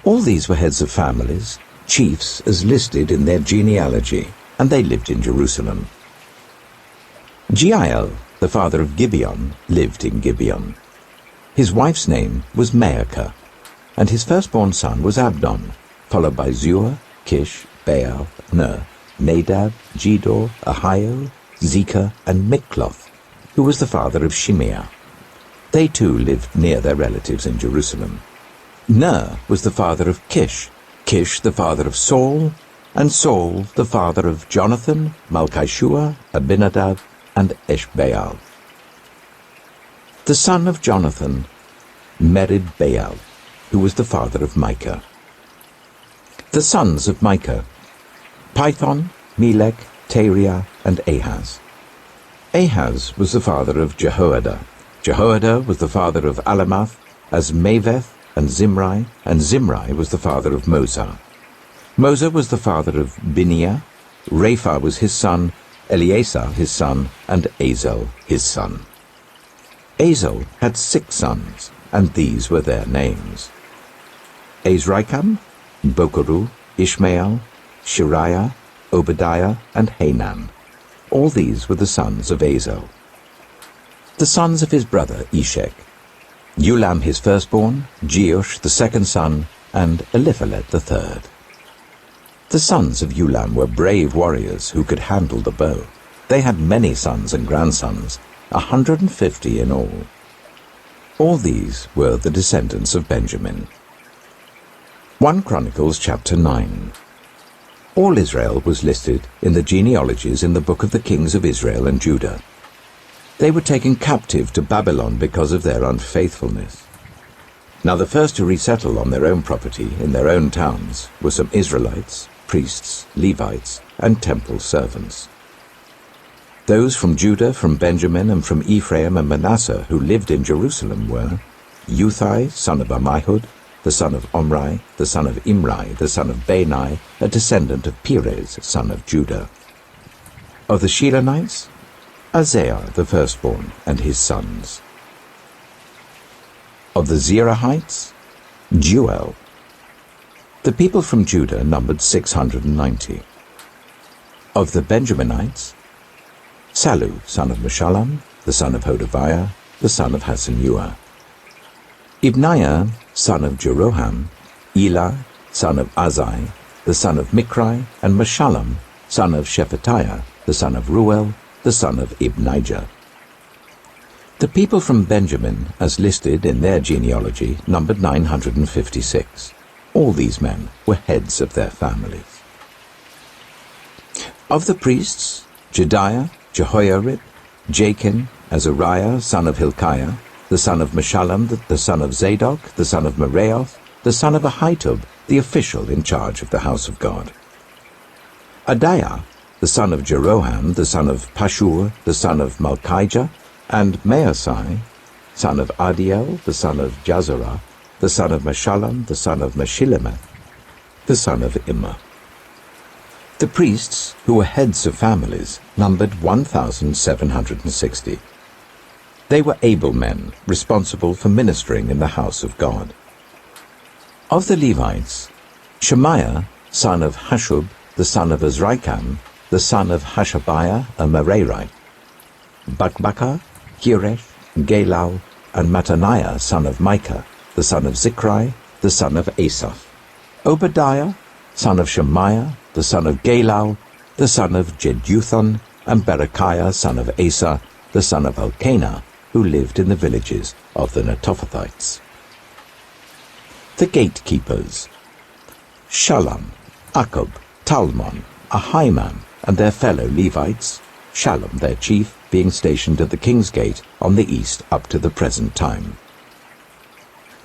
All these were heads of families, chiefs as listed in their genealogy, and they lived in Jerusalem. Jeiel, the father of Gibeon, lived in Gibeon. His wife's name was Maacah, and his firstborn son was Abdon, followed by Zur, Kish, Baal, Ner, Nadab, Gedor, Ahio, Zekah, and Mikloth, who was the father of Shimeah. They too lived near their relatives in Jerusalem. Ner was the father of Kish, Kish the father of Saul, and Saul the father of Jonathan, Malchishua, Abinadab, and Eshbaal. The son of Jonathan, Merid-Baal, who was the father of Micah. The sons of Micah, Pithon, Melech, Teriah, and Ahaz. Ahaz was the father of Jehoiada. Jehoiada was the father of Alamath, Azmaveth, and Zimri was the father of Moza. Moza was the father of Bineah, Rapha was his son, Eleazar his son, and Azel his son. Azel had 6 sons, and these were their names: Azrikam, Bokeru, Ishmael, Shariah, Obadiah, and Hanan. All these were the sons of Azel. The sons of his brother Eshek: Ulam his firstborn, Jeush the second son, and Eliphalet the third. The sons of Ulam were brave warriors who could handle the bow. They had many sons and grandsons, 150 in all. All these were the descendants of Benjamin. 1 Chronicles chapter 9. All Israel was listed in the genealogies in the book of the kings of Israel and Judah. They were taken captive to Babylon because of their unfaithfulness. Now the first to resettle on their own property in their own towns were some Israelites, priests, Levites, and temple servants. Those from Judah, from Benjamin, and from Ephraim and Manasseh who lived in Jerusalem were Uthai, son of Ammihud, the son of Omri, the son of Imri, the son of Bani, a descendant of Perez, son of Judah. Of the Shilonites, Isaiah the firstborn and his sons. Of the Zerahites, Jeuel. The people from Judah numbered 690. Of the Benjaminites, Sallu, son of Meshullam, the son of Hodaviah, the son of Hasenuah. Ibniah, son of Jeroham, Elah, son of Azai, the son of Mikri, and Meshullam, son of Shephatiah, the son of Ruel, the son of Ibnijah. The people from Benjamin, as listed in their genealogy, numbered 956. All these men were heads of their families. Of the priests, Jediah, Jehoiarib, Jachin, Azariah, son of Hilkiah, the son of Meshullam, the son of Zadok, the son of Meraioth, the son of Ahitub, the official in charge of the house of God. Adaiah, the son of Jeroham, the son of Pashur, the son of Malchijah, and Maasai, son of Adiel, the son of Jazarah, the son of Meshullam, the son of Meshillemeth, the son of Immer. The priests, who were heads of families, numbered 1,760. They were able men, responsible for ministering in the house of God. Of the Levites, Shemaiah, son of Hashub, the son of Azrikam, the son of Hashabiah, a Merarite. Bakbakkar, Kiresh, Galal, and Mattaniah, son of Micah, the son of Zichri, the son of Asaph. Obadiah, son of Shemaiah, the son of Galal, the son of Jeduthun, and Berechiah, son of Asa, the son of Elkanah, who lived in the villages of the Netophathites. The gatekeepers: Shallum, Akub, Talmon, Ahiman, and their fellow Levites, Shallum their chief, being stationed at the king's gate on the east up to the present time.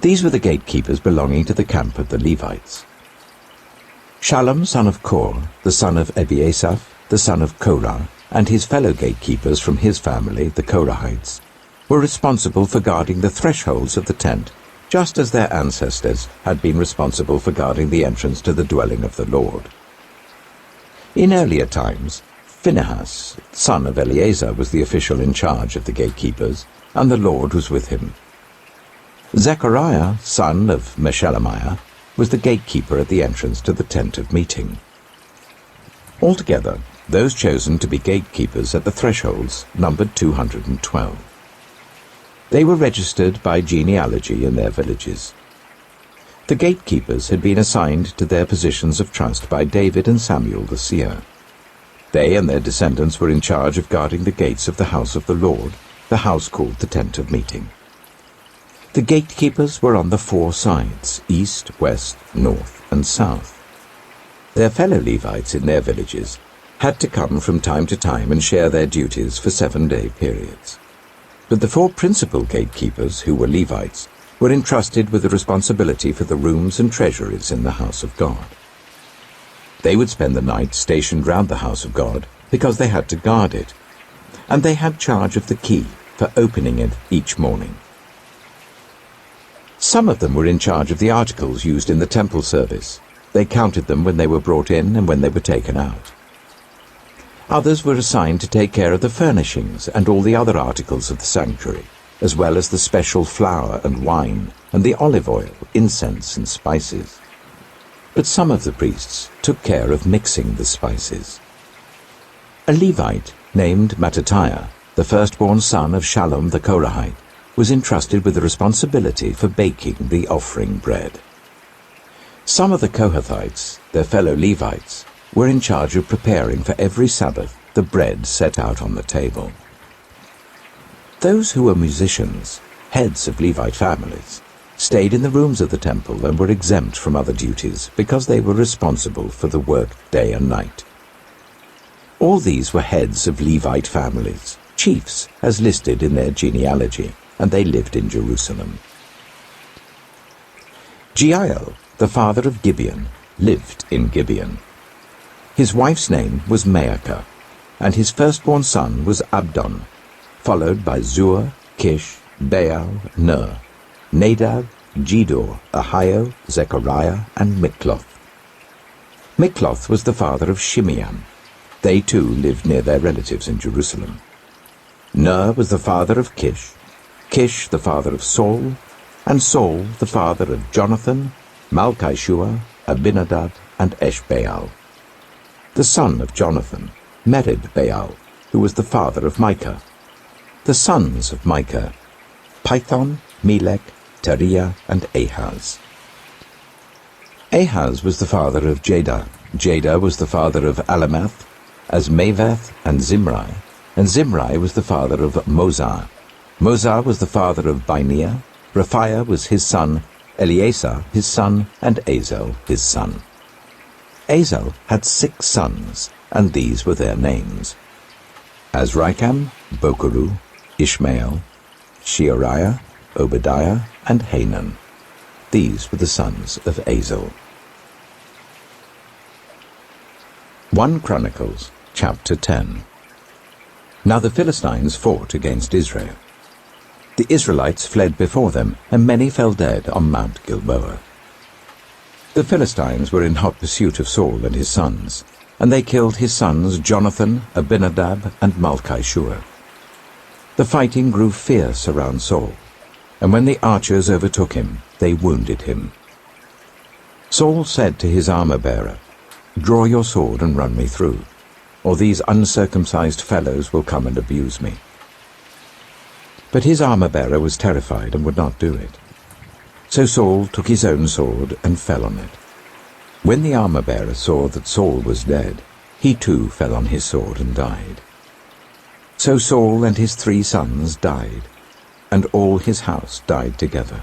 These were the gatekeepers belonging to the camp of the Levites. Shallum, son of Kor, the son of Ebiasaph, the son of Korah, and his fellow gatekeepers from his family, the Korahites, were responsible for guarding the thresholds of the tent, just as their ancestors had been responsible for guarding the entrance to the dwelling of the Lord. In earlier times, Phinehas, son of Eleazar, was the official in charge of the gatekeepers, and the Lord was with him. Zechariah, son of Meshelemiah, was the gatekeeper at the entrance to the tent of meeting. Altogether, those chosen to be gatekeepers at the thresholds numbered 212. They were registered by genealogy in their villages. The gatekeepers had been assigned to their positions of trust by David and Samuel the seer. They and their descendants were in charge of guarding the gates of the house of the Lord, the house called the Tent of Meeting. The gatekeepers were on the 4 sides, east, west, north, and south. Their fellow Levites in their villages had to come from time to time and share their duties for 7-day periods. But the 4 principal gatekeepers, who were Levites, were entrusted with the responsibility for the rooms and treasuries in the house of God. They would spend the night stationed round the house of God because they had to guard it, and they had charge of the key for opening it each morning. Some of them were in charge of the articles used in the temple service. They counted them when they were brought in and when they were taken out. Others were assigned to take care of the furnishings and all the other articles of the sanctuary, as well as the special flour and wine and the olive oil, incense and spices. But some of the priests took care of mixing the spices. A Levite named Mattatiah, the firstborn son of Shallum the Korahite, was entrusted with the responsibility for baking the offering bread. Some of the Kohathites, their fellow Levites, were in charge of preparing for every Sabbath the bread set out on the table. Those who were musicians, heads of Levite families, stayed in the rooms of the temple and were exempt from other duties because they were responsible for the work day and night. All these were heads of Levite families, chiefs as listed in their genealogy, and they lived in Jerusalem. Jeiel, the father of Gibeon, lived in Gibeon. His wife's name was Maacah, and his firstborn son was Abdon, followed by Zur, Kish, Baal, Ner, Nadab, Gedor, Ahio, Zechariah, and Mikloth. Mikloth was the father of Simeon. They too lived near their relatives in Jerusalem. Ner was the father of Kish, Kish the father of Saul, and Saul the father of Jonathan, Malchishua, Abinadab, and Eshbaal. The son of Jonathan, Mered-Baal, who was the father of Micah. The sons of Micah, Pithon, Melech, Teriah, and Ahaz. Ahaz was the father of Jadah. Jadah was the father of Alamath, Azmaveth, and Zimri was the father of Moza. Moza was the father of Bineah. Raphiah was his son, Eleazar his son, and Azel his son. Azel had 6 sons, and these were their names: Azrikam, Bokeru, Ishmael, Sheariah, Obadiah, and Hanan. These were the sons of Azel. 1 Chronicles, chapter 10. Now the Philistines fought against Israel. The Israelites fled before them, and many fell dead on Mount Gilboa. The Philistines were in hot pursuit of Saul and his sons, and they killed his sons Jonathan, Abinadab, and Malchishua. The fighting grew fierce around Saul, and when the archers overtook him, they wounded him. Saul said to his armor-bearer, "Draw your sword and run me through, or these uncircumcised fellows will come and abuse me." But his armor-bearer was terrified and would not do it. So Saul took his own sword and fell on it. When the armor-bearer saw that Saul was dead, he too fell on his sword and died. So Saul and his 3 sons died, and all his house died together.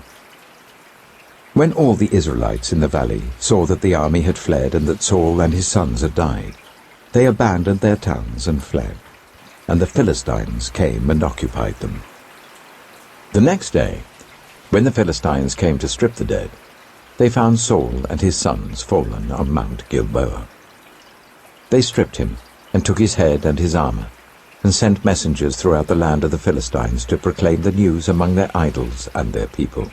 When all the Israelites in the valley saw that the army had fled and that Saul and his sons had died, they abandoned their towns and fled, and the Philistines came and occupied them. The next day, when the Philistines came to strip the dead, they found Saul and his sons fallen on Mount Gilboa. They stripped him and took his head and his armor, and sent messengers throughout the land of the Philistines to proclaim the news among their idols and their people.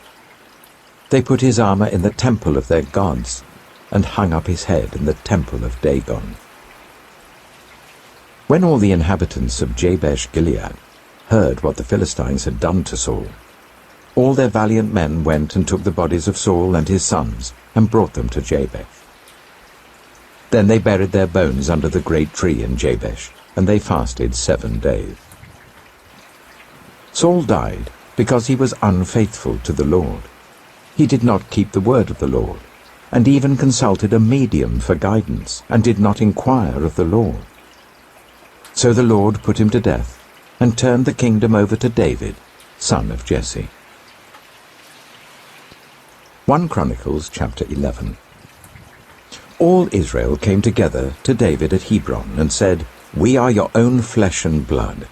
They put his armor in the temple of their gods, and hung up his head in the temple of Dagon. When all the inhabitants of Jabesh-Gilead heard what the Philistines had done to Saul, all their valiant men went and took the bodies of Saul and his sons and brought them to Jabesh. Then they buried their bones under the great tree in Jabesh, and they fasted 7 days. Saul died because he was unfaithful to the Lord. He did not keep the word of the Lord, and even consulted a medium for guidance, and did not inquire of the Lord. So the Lord put him to death, and turned the kingdom over to David, son of Jesse. 1 Chronicles chapter 11. All Israel came together to David at Hebron and said, "We are your own flesh and blood.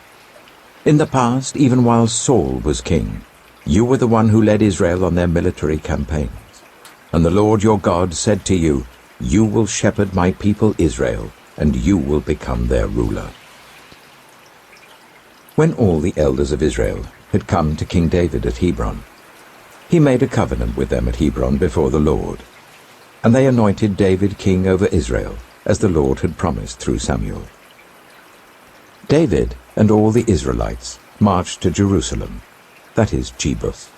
In the past, even while Saul was king, you were the one who led Israel on their military campaigns. And the Lord your God said to you, 'You will shepherd my people Israel, and you will become their ruler.'" When all the elders of Israel had come to King David at Hebron, he made a covenant with them at Hebron before the Lord. And they anointed David king over Israel, as the Lord had promised through Samuel. David and all the Israelites marched to Jerusalem, that is, Jebus.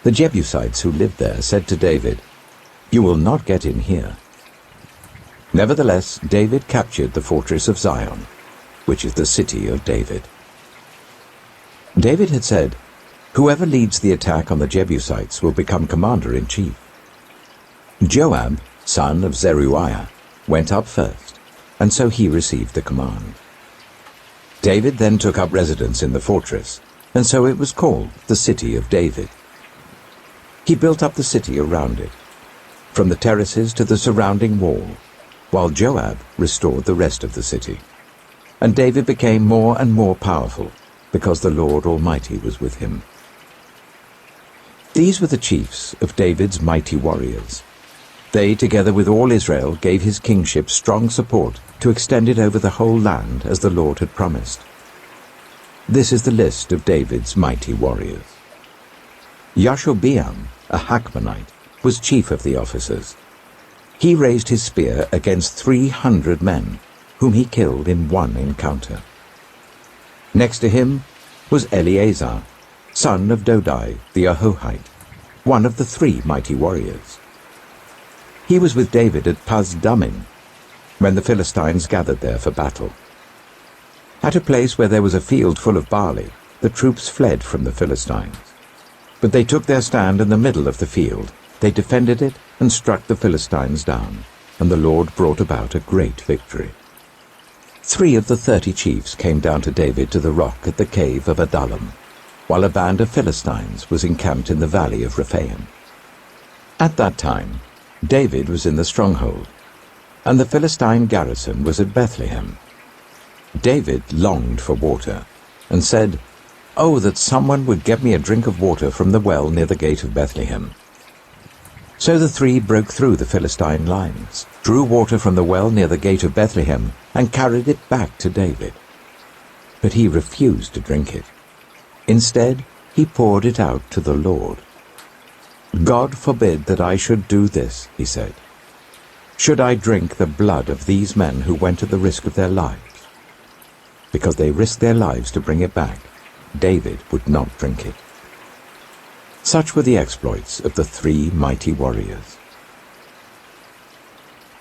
The Jebusites who lived there said to David, "You will not get in here." Nevertheless, David captured the fortress of Zion, which is the city of David. David had said, "Whoever leads the attack on the Jebusites will become commander-in-chief." Joab, son of Zeruiah, went up first, and so he received the command. David then took up residence in the fortress, and so it was called the City of David. He built up the city around it, from the terraces to the surrounding wall, while Joab restored the rest of the city. And David became more and more powerful, because the Lord Almighty was with him. These were the chiefs of David's mighty warriors. They, together with all Israel, gave his kingship strong support to extend it over the whole land as the Lord had promised. This is the list of David's mighty warriors. Yashobeam, a Hachmonite, was chief of the officers. He raised his spear against 300 men, whom he killed in one encounter. Next to him was Eleazar, son of Dodai the Ahohite, one of the 3 mighty warriors. He was with David at Pasdammim, when the Philistines gathered there for battle. At a place where there was a field full of barley, the troops fled from the Philistines. But they took their stand in the middle of the field. They defended it and struck the Philistines down, and the Lord brought about a great victory. 3 of the 30 chiefs came down to David to the rock at the cave of Adullam, while a band of Philistines was encamped in the valley of Rephaim. At that time, David was in the stronghold, and the Philistine garrison was at Bethlehem. David longed for water, and said, "Oh, that someone would get me a drink of water from the well near the gate of Bethlehem." So the 3 broke through the Philistine lines, drew water from the well near the gate of Bethlehem, and carried it back to David. But he refused to drink it. Instead, he poured it out to the Lord. "God forbid that I should do this," he said. "Should I drink the blood of these men who went at the risk of their lives?" Because they risked their lives to bring it back, David would not drink it. Such were the exploits of the 3 mighty warriors.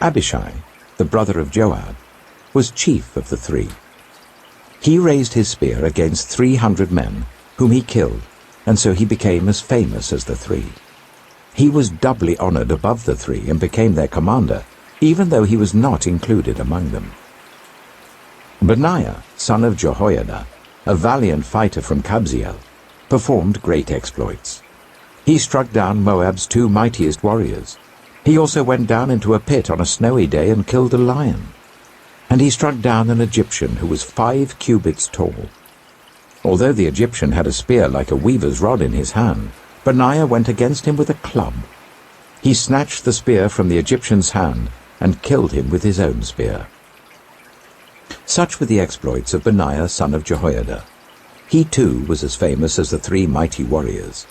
Abishai, the brother of Joab, was chief of the 3. He raised his spear against 300 men, whom he killed, and so he became as famous as the 3. He was doubly honored above the 3 and became their commander, even though he was not included among them. Benaiah, son of Jehoiada, a valiant fighter from Kabzeel, performed great exploits. He struck down Moab's 2 mightiest warriors. He also went down into a pit on a snowy day and killed a lion. And he struck down an Egyptian who was 5 cubits tall. Although the Egyptian had a spear like a weaver's rod in his hand, Benaiah went against him with a club. He snatched the spear from the Egyptian's hand and killed him with his own spear. Such were the exploits of Benaiah son of Jehoiada. He too was as famous as the 3 mighty warriors.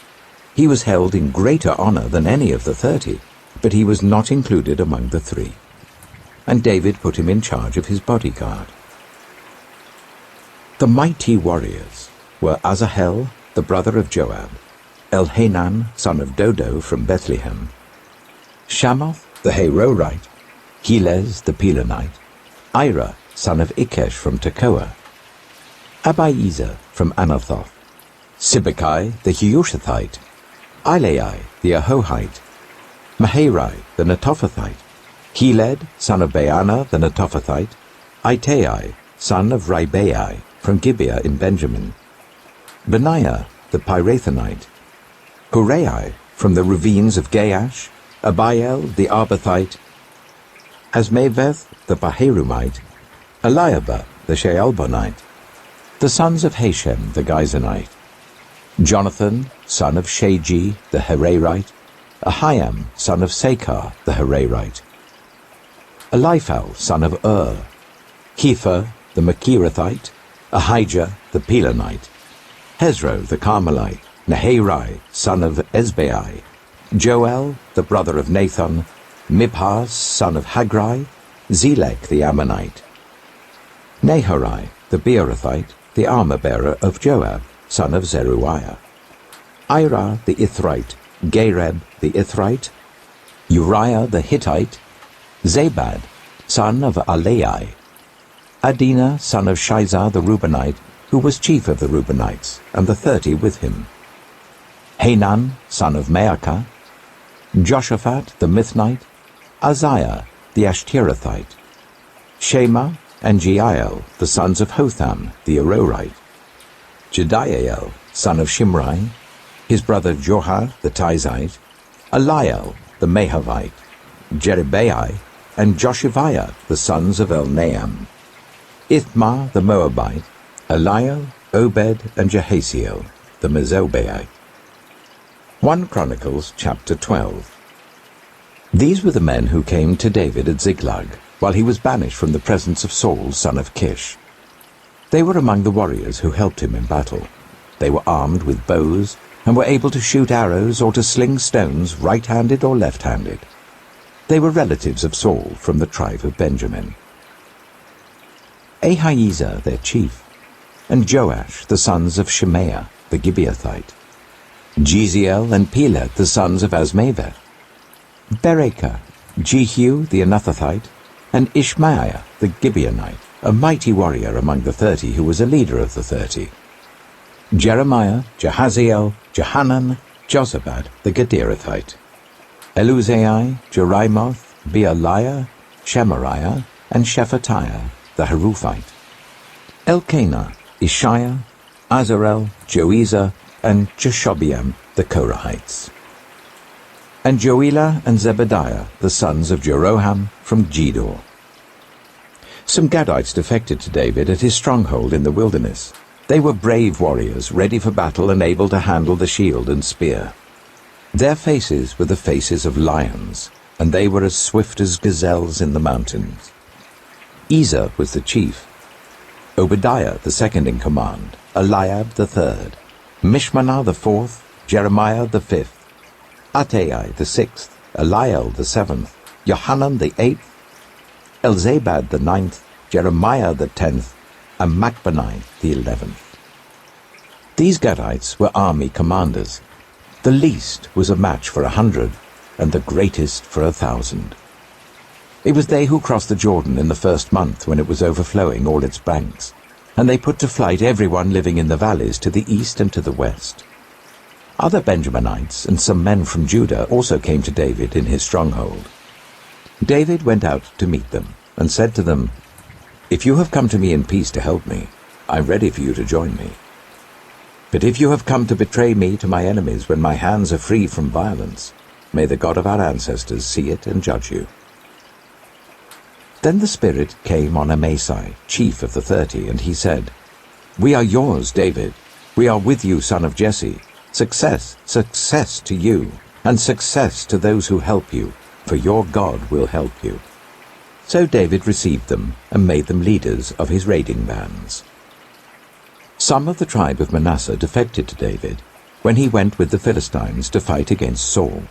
He was held in greater honor than any of the 30, but he was not included among the 3. And David put him in charge of his bodyguard. The mighty warriors were Asahel, the brother of Joab, Elhanan, son of Dodo from Bethlehem, Shamoth, the Harorite, Helez, the Pelonite, Ira, son of Ikesh from Tekoa, Abiezer from Anathoth, Sibbecai, the Hushathite, Ilai the Ahohite, Maharai the Netophathite, Heled, son of Baana the Netophathite, Itai, son of Ribai, from Gibeah in Benjamin, Benaiah the Pirathonite, Hurai from the ravines of Gaash, Abiel the Arbathite, Asmaveth the Baherumite, Eliabah the Shaalbonite, the sons of Hashem the Gizonite, Jonathan, son of Shagi the Herarite, Ahiam, son of Sakar the Herarite, Eliphal, son of Kepha the Machirathite, Ahijah the Pelonite, Hezro the Carmelite, Neharai, son of Ezbai, Joel, the brother of Nathan, Mibhas, son of Hagrai, Zelek the Ammonite, Naharai, the Beerothite, the armor-bearer of Joab, son of Zeruiah, Ira the Ithrite, Gareb the Ithrite, Uriah the Hittite, Zabad, son of Alai, Adina, son of Shizah the Reubenite, who was chief of the Reubenites, and the 30 with him, Hanan, son of Maacah, Joshaphat the Mithnite, Uzziah the Ashterathite, Shema and Jeiel, the sons of Hotham the Arorite, Jediael, son of Shimrai, his brother Johar the Tizite, Eliel the Mahavite, Jeribai, and Joshiviah, the sons of Elnaam, Ithmar the Moabite, Eliel, Obed, and Jehasiel, the Mezobaite. 1 Chronicles chapter 12. These were the men who came to David at Ziklag, while he was banished from the presence of Saul, son of Kish. They were among the warriors who helped him in battle. They were armed with bows, and were able to shoot arrows or to sling stones right-handed or left-handed. They were relatives of Saul from the tribe of Benjamin. Ahiezer their chief, and Joash the sons of Shemaiah the Gibeathite, Jeziel and Pelet the sons of Asmaveth, Berekah, Jehu the Anathothite, and Ishmaiah the Gibeonite, a mighty warrior among the 30 who was a leader of the 30. Jeremiah, Jahaziel, Johanan, Jozabad the Gederathite, Eluzai, Jerimoth, Bealiah, Shemariah, and Shephatiah the Haruphite, Elkanah, Ishiah, Azarel, Joezer, and Jeshobeam the Korahites, and Joelah and Zebediah the sons of Jeroham from Gedor. Some Gadites defected to David at his stronghold in the wilderness. They were brave warriors, ready for battle and able to handle the shield and spear. Their faces were the faces of lions, and they were as swift as gazelles in the mountains. Ezer was the chief, Obadiah the second in command, Eliab the third, Mishmanah the fourth, Jeremiah the fifth, Attai the sixth, Eliel the seventh, Johanan the eighth, Elzabad the ninth, Jeremiah the 10th, and Machbanai the 11th. These Gadites were army commanders. The least was a match for 100, and the greatest for 1,000. It was they who crossed the Jordan in the first month when it was overflowing all its banks, and they put to flight everyone living in the valleys to the east and to the west. Other Benjaminites and some men from Judah also came to David in his stronghold. David went out to meet them and said to them, "If you have come to me in peace to help me, I am ready for you to join me. But if you have come to betray me to my enemies when my hands are free from violence, may the God of our ancestors see it and judge you." Then the Spirit came on Amasai, chief of the 30, and he said, "We are yours, David. We are with you, son of Jesse. Success, success to you, and success to those who help you, for your God will help you." So David received them and made them leaders of his raiding bands. Some of the tribe of Manasseh defected to David when he went with the Philistines to fight against Saul.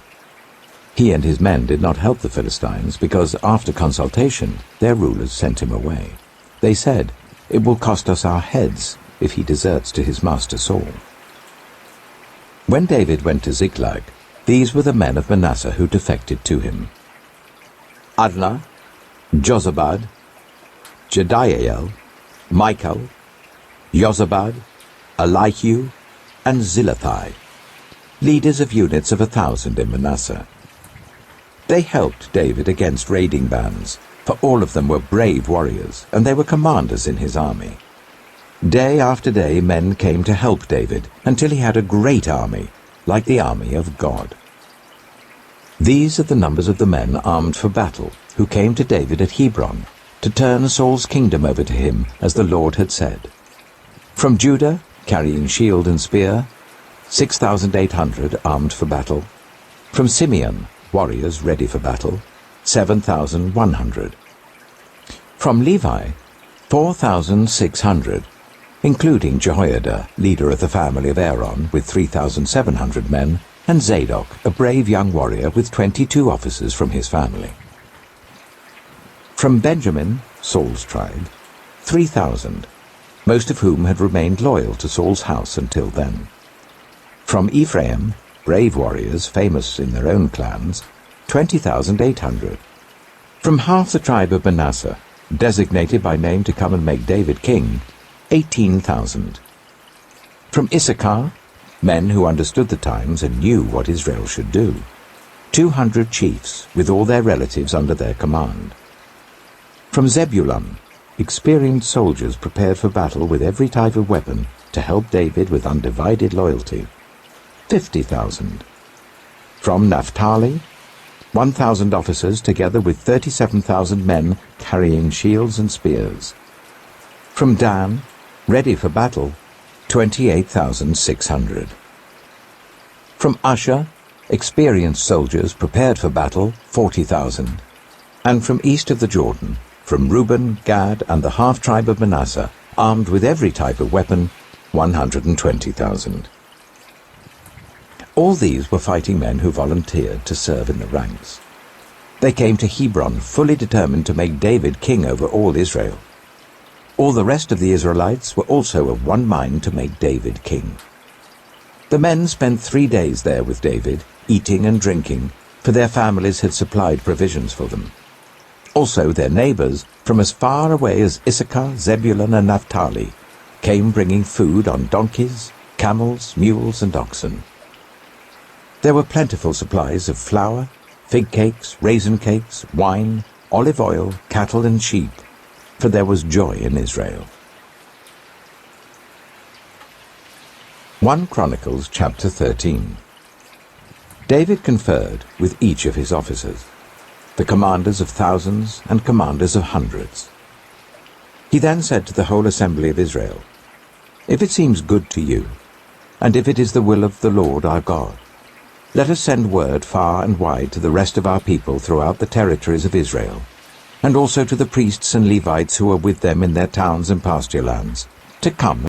He and his men did not help the Philistines because, after consultation, their rulers sent him away. They said, "It will cost us our heads if he deserts to his master Saul." When David went to Ziklag, these were the men of Manasseh who defected to him: Adnah, Jozabad, Jediael, Michael, Jozabad, Elihu, and Zilethai. leaders of units of 1,000 in Manasseh. They helped David against raiding bands, for all of them were brave warriors, and they were commanders in his army. Day after day men came to help David, until he had a great army, like the army of God. These are the numbers of the men armed for battle, who came to David at Hebron, to turn Saul's kingdom over to him, as the Lord had said. From Judah, carrying shield and spear, 6,800 armed for battle. From Simeon, warriors ready for battle, 7,100. From Levi, 4,600, including Jehoiada, leader of the family of Aaron, with 3,700 men, and Zadok, a brave young warrior with 22 officers from his family. From Benjamin, Saul's tribe, 3,000, most of whom had remained loyal to Saul's house until then. From Ephraim, brave warriors famous in their own clans, 20,800. From half the tribe of Manasseh, designated by name to come and make David king, 18,000. From Issachar, men who understood the times and knew what Israel should do, 200 chiefs with all their relatives under their command. From Zebulun, experienced soldiers prepared for battle with every type of weapon to help David with undivided loyalty, 50,000. From Naphtali, 1,000 officers together with 37,000 men carrying shields and spears. From Dan, ready for battle, 28,600. From Asher, experienced soldiers prepared for battle, 40,000. And from east of the Jordan, from Reuben, Gad, and the half-tribe of Manasseh, armed with every type of weapon, 120,000. All these were fighting men who volunteered to serve in the ranks. They came to Hebron fully determined to make David king over all Israel. All the rest of the Israelites were also of one mind to make David king. The men spent 3 days there with David, eating and drinking, for their families had supplied provisions for them. Also their neighbors, from as far away as Issachar, Zebulun, and Naphtali, came bringing food on donkeys, camels, mules, and oxen. There were plentiful supplies of flour, fig cakes, raisin cakes, wine, olive oil, cattle, and sheep, for there was joy in Israel. 1 Chronicles chapter 13. David conferred with each of his officers, the commanders of thousands and commanders of hundreds. He then said to the whole assembly of Israel, "If it seems good to you, and if it is the will of the Lord our God, let us send word far and wide to the rest of our people throughout the territories of Israel, and also to the priests and Levites who are with them in their towns and pasture lands, to come